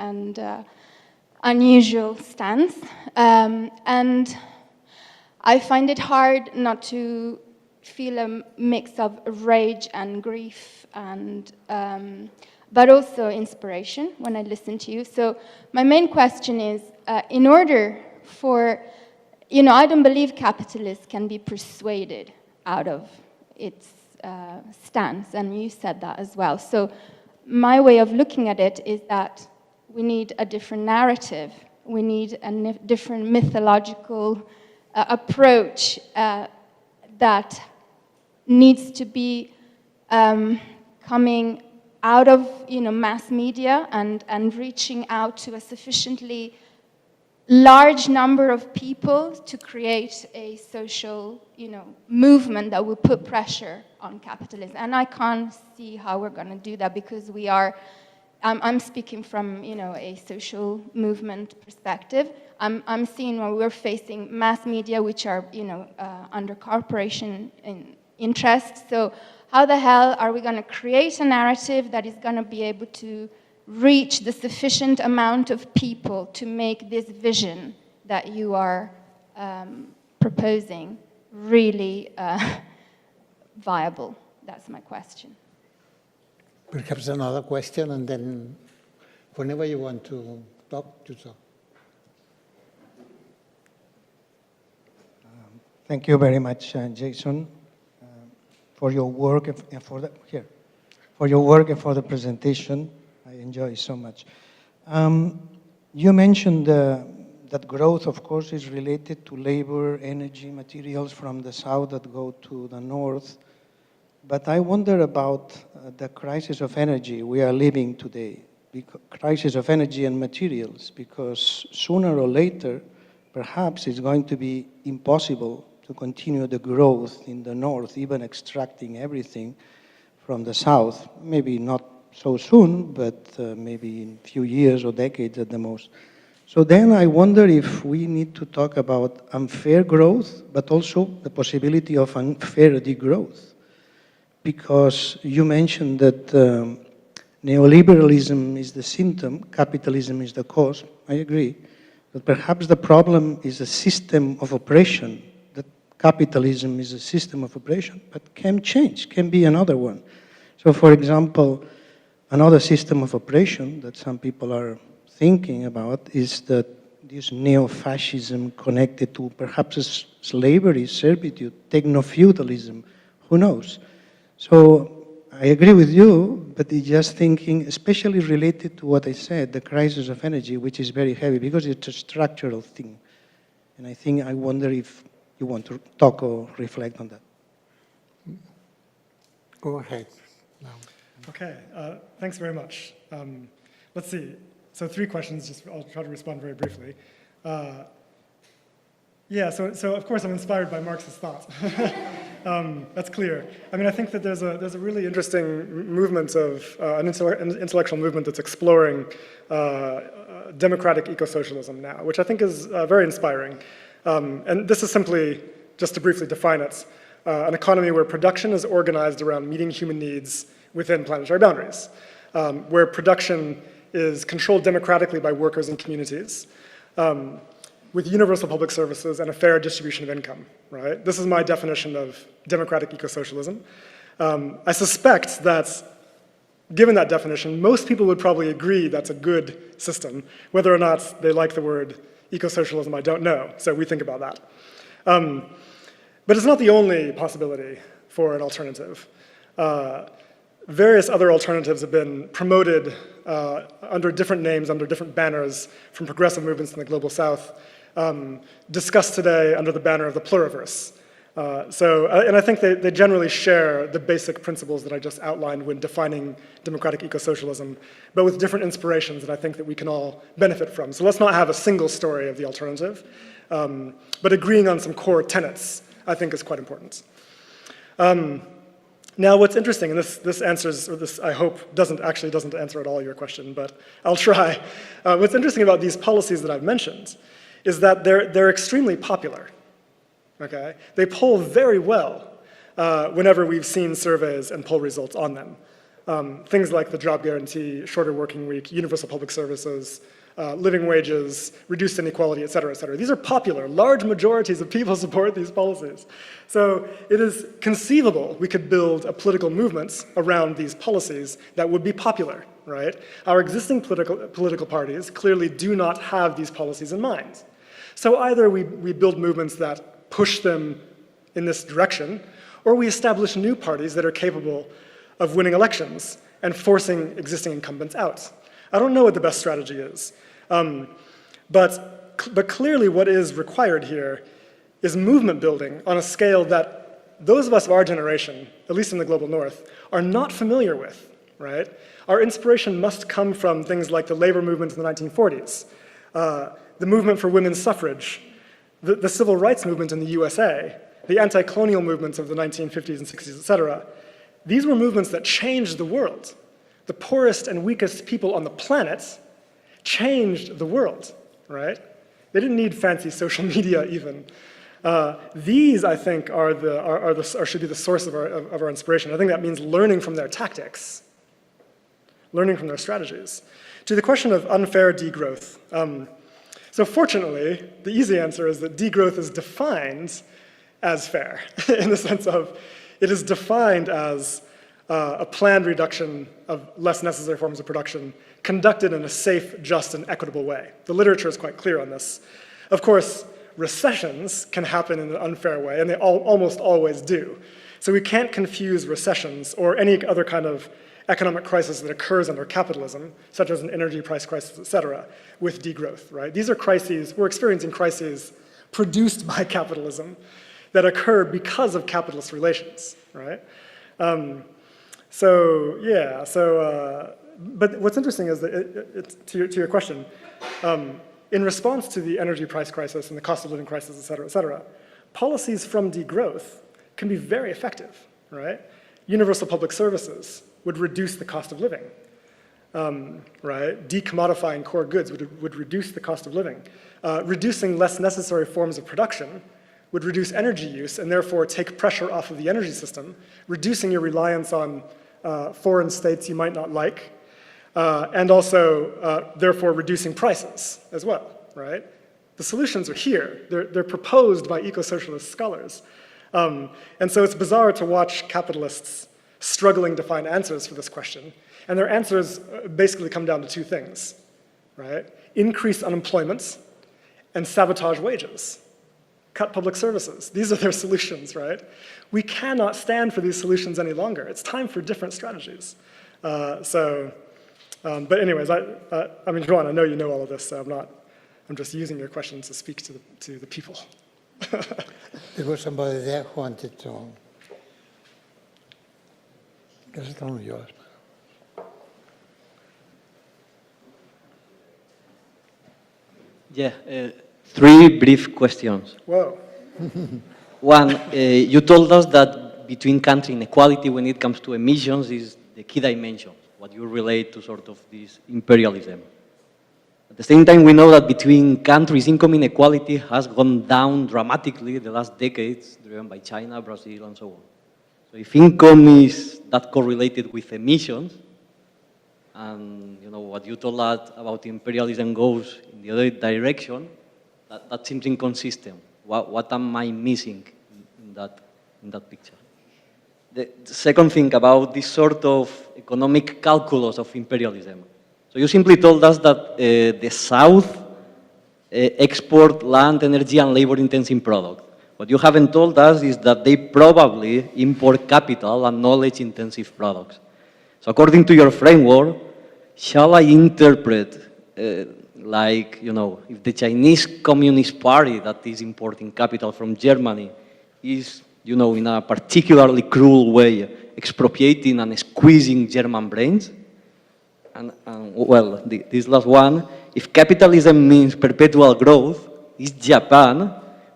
unusual stance. And I find it hard not to feel a mix of rage and grief and but also inspiration when I listen to you. So my main question is, in order for, I don't believe capitalists can be persuaded out of its stance, and you said that as well. So my way of looking at it is that we need a different narrative. We need a different mythological approach that needs to be coming out of mass media and reaching out to a sufficiently large number of people to create a social movement that will put pressure on capitalism. And I can't see how we're going to do that because we are, I'm speaking from a social movement perspective. I'm seeing when we're facing mass media which are under corporation interests. So how the hell are we going to create a narrative that is going to be able to reach the sufficient amount of people to make this vision that you are proposing really viable? That's my question. Perhaps another question, and then whenever you want to talk, to talk. Thank you very much, Jason, for your work and for the presentation. I enjoy it so much. You mentioned that growth, of course, is related to labor, energy, materials from the south that go to the north. But I wonder about the crisis of energy we are living today, crisis of energy and materials, because sooner or later, perhaps it's going to be impossible to continue the growth in the north, even extracting everything from the south. Maybe not so soon, but maybe in a few years or decades at the most. So then I wonder if we need to talk about unfair growth, but also the possibility of unfair degrowth. Because you mentioned that neoliberalism is the symptom, capitalism is the cause. I agree. But perhaps the problem is a system of oppression. That capitalism is a system of oppression, but can change, can be another one. So for example, another system of oppression that some people are thinking about is that this neo-fascism connected to perhaps slavery, servitude, techno-feudalism, who knows? So I agree with you, but it's just thinking, especially related to what I said, the crisis of energy, which is very heavy because it's a structural thing. And I wonder if you want to talk or reflect on that. Go ahead. No. Okay, thanks very much. Let's see. So 3 questions, I'll try to respond very briefly. Yeah, so of course I'm inspired by Marx's thoughts. That's clear. I mean, I think that there's a really interesting movement of an intellectual movement that's exploring democratic eco-socialism now, which I think is very inspiring. And this is simply, just to briefly define it, an economy where production is organized around meeting human needs within planetary boundaries, where production is controlled democratically by workers and communities, with universal public services and a fair distribution of income, right? This is my definition of democratic eco-socialism. I suspect that, given that definition, most people would probably agree that's a good system. Whether or not they like the word eco-socialism, I don't know, so we think about that. But it's not the only possibility for an alternative. Various other alternatives have been promoted under different names, under different banners from progressive movements in the Global South, discussed today under the banner of the pluriverse. And I think they generally share the basic principles that I just outlined when defining democratic eco-socialism, but with different inspirations that I think that we can all benefit from. So let's not have a single story of the alternative, but agreeing on some core tenets, I think, is quite important. Now, what's interesting, and this answers, or this I hope doesn't answer at all your question, but I'll try. What's interesting about these policies that I've mentioned is that they're extremely popular, okay? They poll very well whenever we've seen surveys and poll results on them. Things like the job guarantee, shorter working week, universal public services, living wages, reduced inequality, et cetera, et cetera. These are popular. Large majorities of people support these policies. So it is conceivable we could build a political movement around these policies that would be popular, right? Our existing political parties clearly do not have these policies in mind. So either we build movements that push them in this direction, or we establish new parties that are capable of winning elections and forcing existing incumbents out. I don't know what the best strategy is, but clearly what is required here is movement building on a scale that those of us of our generation, at least in the global north, are not familiar with, right? Our inspiration must come from things like the labor movement in the 1940s, the movement for women's suffrage, the civil rights movement in the USA, the anti-colonial movements of the 1950s and 60s, et cetera. These were movements that changed the world. The poorest and weakest people on the planet changed the world, right? They didn't need fancy social media even. These, I think, should be the source of our inspiration. I think that means learning from their tactics, learning from their strategies. To the question of unfair degrowth. So fortunately, the easy answer is that degrowth is defined as fair, in the sense of it is defined as a planned reduction of less necessary forms of production conducted in a safe, just, and equitable way. The literature is quite clear on this. Of course, recessions can happen in an unfair way, and they almost always do. So we can't confuse recessions or any other kind of economic crisis that occurs under capitalism, such as an energy price crisis, et cetera, with degrowth, right? These are crises, we're experiencing crises produced by capitalism that occur because of capitalist relations, right? But what's interesting is that, to your question, in response to the energy price crisis and the cost of living crisis, et cetera, policies from degrowth can be very effective, right? Universal public services would reduce the cost of living, right? Decommodifying core goods would reduce the cost of living. Reducing less necessary forms of production would reduce energy use and therefore take pressure off of the energy system, reducing your reliance on foreign states you might not like, and also therefore reducing prices as well, right? The solutions are here. They're proposed by eco-socialist scholars. And so it's bizarre to watch capitalists struggling to find answers for this question. And their answers basically come down to two things, right? Increase unemployment and sabotage wages. Cut public services. These are their solutions, right? We cannot stand for these solutions any longer. It's time for different strategies. But anyways, I mean, Joanne, I know you know all of this, so I'm just using your questions to speak to the people. There was somebody there who wanted to. Yeah, Three brief questions. Whoa. One, you told us that between country inequality when it comes to emissions is the key dimension, what you relate to sort of this imperialism. At the same time, we know that between countries, income inequality has gone down dramatically the last decades, driven by China, Brazil, and so on. So if income is that correlated with emissions, and what you told us about imperialism goes in the other direction, that seems inconsistent. What am I missing in that picture? The second thing about this sort of economic calculus of imperialism. So you simply told us that the South export land, energy, and labor-intensive products. What you haven't told us is that they probably import capital and knowledge-intensive products. So according to your framework, shall I interpret like, if the Chinese Communist Party that is importing capital from Germany is, in a particularly cruel way, expropriating and squeezing German brains? And well, this last one, if capitalism means perpetual growth, is Japan,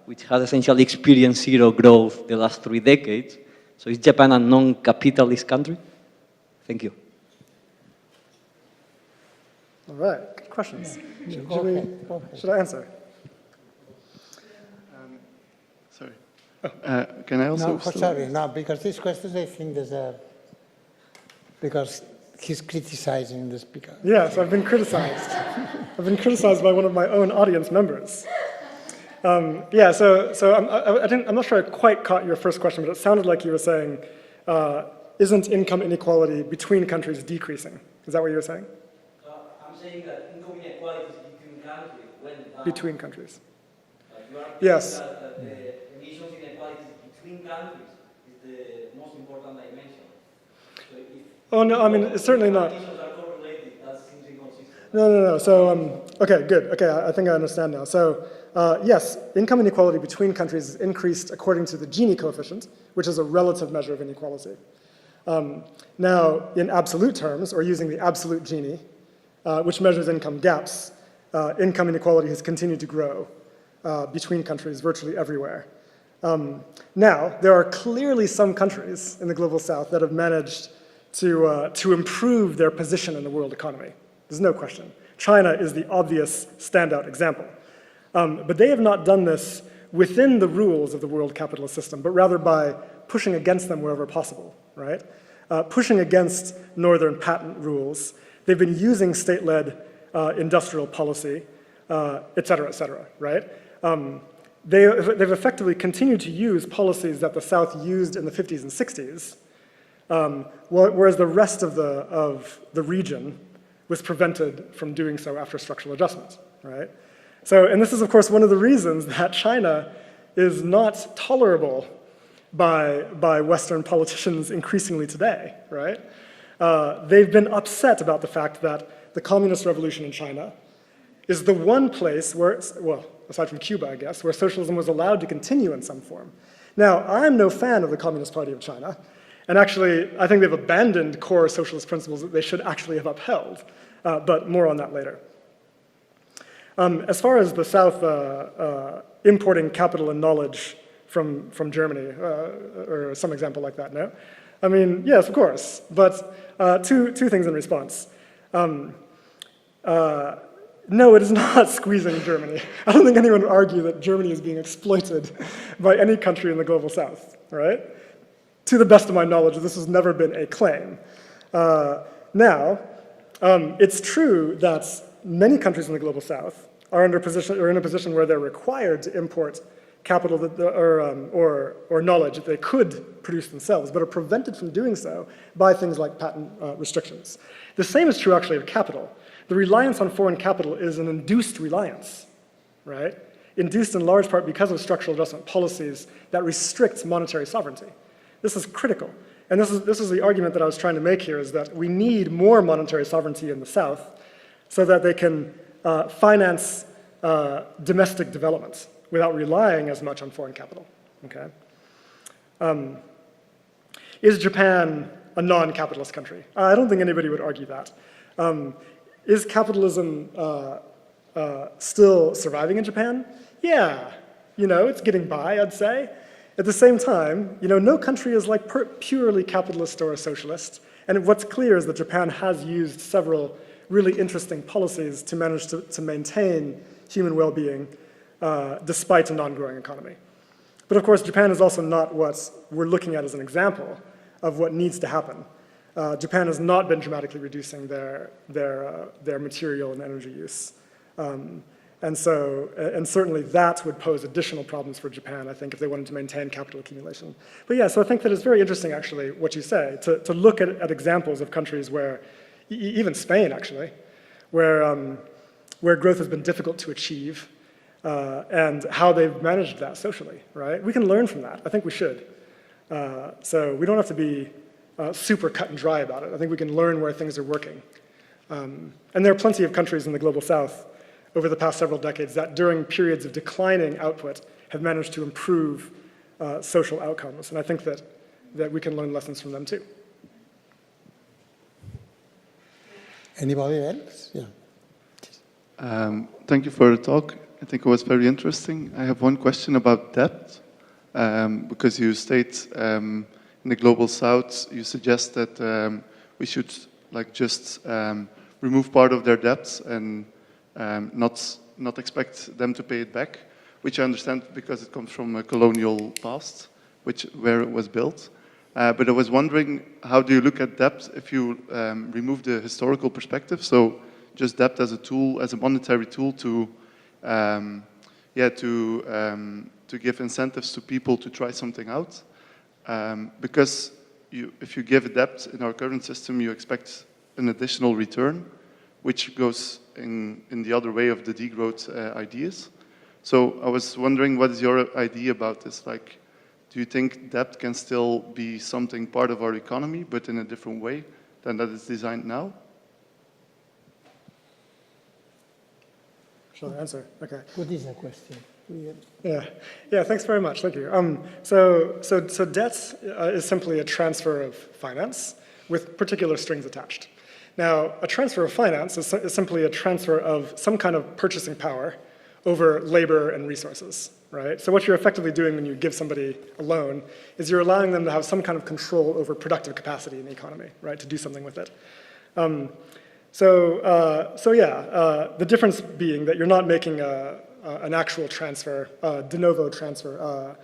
which has essentially experienced zero growth the last 3 decades, so is Japan a non-capitalist country? Thank you. All right, good questions. Should I answer? Sorry. Can I also... No, sorry, no, because these questions I think deserve, because he's criticizing the speaker. Yes, I've been criticized. I've been criticized by one of my own audience members. Yeah, so I'm not sure I quite caught your first question, but it sounded like you were saying, isn't income inequality between countries decreasing? Is that what you were saying? I'm saying that income inequality between countries went down. Between countries. Yes. Yes. That the emissions inequalities between countries is the most important dimension. So if Oh, no, I mean, it's certainly not. emissions are correlated, that seems inconsistent. No. So, okay, good. Okay, I think I understand now. So, yes, income inequality between countries is increased according to the Gini coefficient, which is a relative measure of inequality. Now, in absolute terms, or using the absolute Gini, which measures income gaps, income inequality has continued to grow between countries virtually everywhere. Now, there are clearly some countries in the global south that have managed to improve their position in the world economy. There's no question. China is the obvious standout example. But they have not done this within the rules of the world capitalist system, but rather by pushing against them wherever possible, right? Pushing against northern patent rules. They've been using state-led industrial policy, et cetera, right? They've effectively continued to use policies that the South used in the 50s and 60s, whereas the rest of the region was prevented from doing so after structural adjustment, right? So, and this is of course one of the reasons that China is not tolerable by Western politicians increasingly today, right? They've been upset about the fact that the communist revolution in China is the one place where, well, aside from Cuba, I guess, where socialism was allowed to continue in some form. Now, I'm no fan of the Communist Party of China, and actually, I think they've abandoned core socialist principles that they should actually have upheld, but more on that later. As far as the South importing capital and knowledge from Germany, or some example like that, no? I mean, yes, of course, but two things in response. No, it is not squeezing Germany. I don't think anyone would argue that Germany is being exploited by any country in the global south, right? To the best of my knowledge, this has never been a claim. Now, it's true that many countries in the global south are in a position where they're required to import capital or knowledge that they could produce themselves, but are prevented from doing so by things like patent restrictions. The same is true actually of capital. The reliance on foreign capital is an induced reliance, right? Induced in large part because of structural adjustment policies that restrict monetary sovereignty. This is critical. And this is the argument that I was trying to make here, is that we need more monetary sovereignty in the South so that they can finance domestic development without relying as much on foreign capital, okay? Is Japan a non-capitalist country? I don't think anybody would argue that. Is capitalism still surviving in Japan? Yeah, it's getting by, I'd say. At the same time, no country is like purely capitalist or socialist. And what's clear is that Japan has used several really interesting policies to manage to maintain human well-being despite a non-growing economy. But of course, Japan is also not what we're looking at as an example of what needs to happen. Japan has not been dramatically reducing their material and energy use. And certainly that would pose additional problems for Japan, I think, if they wanted to maintain capital accumulation. But yeah, so I think that it's very interesting, actually, what you say, to look at examples of countries where, even Spain, actually, where growth has been difficult to achieve, and how they've managed that socially, right? We can learn from that. I think we should. So we don't have to be super cut and dry about it. I think we can learn where things are working. And there are plenty of countries in the global south over the past several decades that during periods of declining output have managed to improve social outcomes. And I think that we can learn lessons from them too. Anybody else? Yeah. Thank you for the talk. I think it was very interesting. I have one question about debt, because you state in the Global South, you suggest that we should just remove part of their debts and not expect them to pay it back, which I understand because it comes from a colonial past, where it was built. But I was wondering, how do you look at debt if you remove the historical perspective? So just debt as a tool, as a monetary tool to give incentives to people to try something out. Because if you give a debt in our current system, you expect an additional return, which goes in the other way of the degrowth ideas. So I was wondering, what is your idea about this? Like, do you think debt can still be something part of our economy, but in a different way than that it's designed now? Shall I answer? Okay. What is the question? Yeah, thanks very much, thank you. So debt is simply a transfer of finance with particular strings attached. Now, a transfer of finance is simply a transfer of some kind of purchasing power over labor and resources, right? So what you're effectively doing when you give somebody a loan is you're allowing them to have some kind of control over productive capacity in the economy, right, to do something with it. The difference being that you're not making an actual transfer, de novo transfer,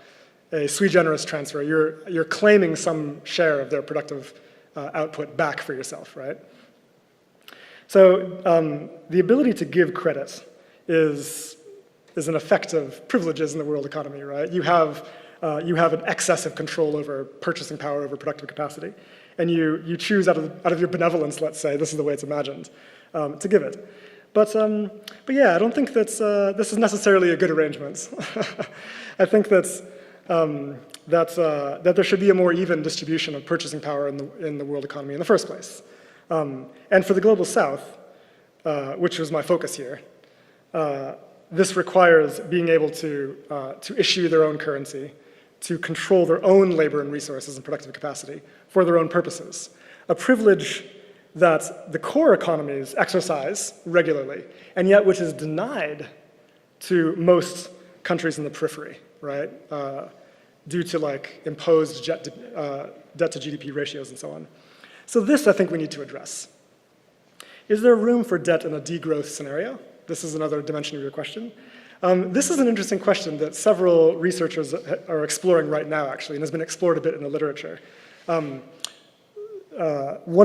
a sui generis transfer. You're claiming some share of their productive output back for yourself, right? So the ability to give credit is an effect of privileges in the world economy, right? You have an excess of control over purchasing power, over productive capacity, and you choose out of your benevolence, let's say, this is the way it's imagined, to give it. But yeah, I don't think that this is necessarily a good arrangement. I think that there should be a more even distribution of purchasing power in the world economy in the first place. And for the Global South, which was my focus here, this requires being able to issue their own currency, to control their own labor and resources and productive capacity for their own purposes. A privilege that the core economies exercise regularly, and yet which is denied to most countries in the periphery, right? Due to imposed debt to GDP ratios and so on. So this, I think, we need to address. Is there room for debt in a degrowth scenario? This is another dimension of your question. This is an interesting question that several researchers are exploring right now, actually, and has been explored a bit in the literature. One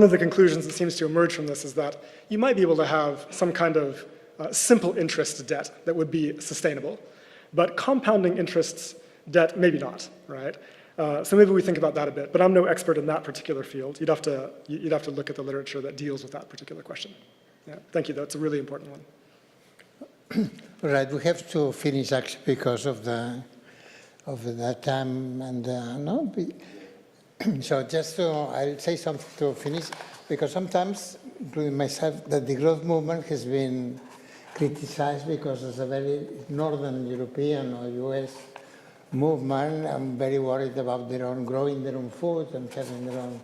of the conclusions that seems to emerge from this is that you might be able to have some kind of simple interest debt that would be sustainable, but compounding interest debt, maybe not, right? So maybe we think about that a bit, but I'm no expert in that particular field. You'd have to look at the literature that deals with that particular question. Yeah, thank you, though. It's a really important one. Right, we have to finish actually because of the time and no. So I'll say something to finish because sometimes, including myself, that the growth movement has been criticized because it's a very Northern European or US movement. I'm very worried about growing their own food and having their own.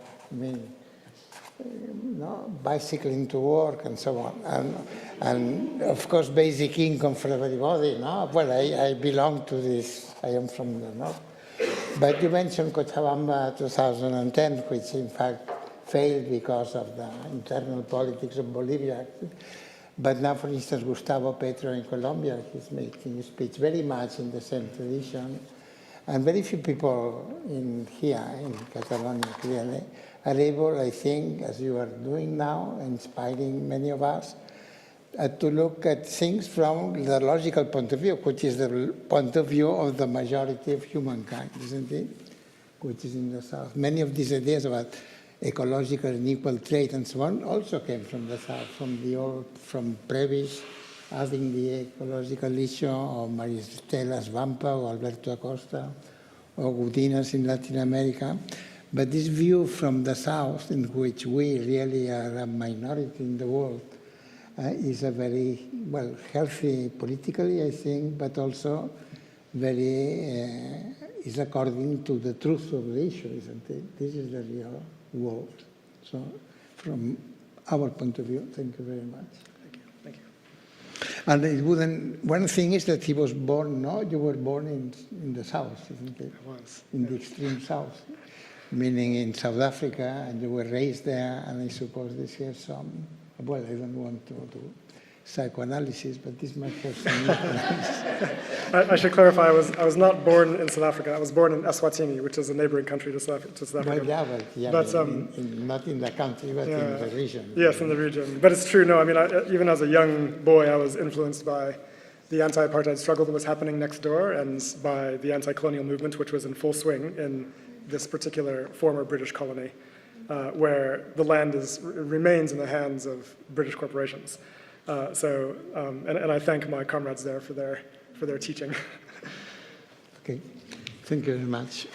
bicycling to work and so on. And of course, basic income for everybody. No? Well, I belong to this, I am from the north. But you mentioned Cochabamba 2010, which in fact failed because of the internal politics of Bolivia. But now, for instance, Gustavo Petro in Colombia, he's making a speech very much in the same tradition. And very few people here in Catalonia, clearly, are able, I think, as you are doing now, inspiring many of us, to look at things from the logical point of view, which is the point of view of the majority of humankind, isn't it? Which is in the South. Many of these ideas about ecological and equal trade and so on also came from the South, from Previs, adding the ecological issue, or Maristela Svampa, or Alberto Acosta, or Gudinas in Latin America. But this view from the South, in which we really are a minority in the world, is a very, well, healthy politically, I think, but also very, is according to the truth of the issue, isn't it? This is the real world. So from our point of view, thank you very much. Thank you. And it wouldn't, one thing is that he was born, no? You were born in the South, isn't it? I was. In the extreme South, meaning in South Africa, and you were raised there, and I suppose this has some, well, I don't want to do psychoanalysis, but this might have some influence. I should clarify, I was not born in South Africa. I was born in Eswatini, which is a neighboring country to South Africa. Well, But, not in the country, but in the region. Yes, in the region. But it's true, no, I mean, even as a young boy, I was influenced by the anti-apartheid struggle that was happening next door and by the anti-colonial movement, which was in full swing in this particular former British colony, where the land remains in the hands of British corporations. And I thank my comrades there for their teaching. Okay, thank you very much.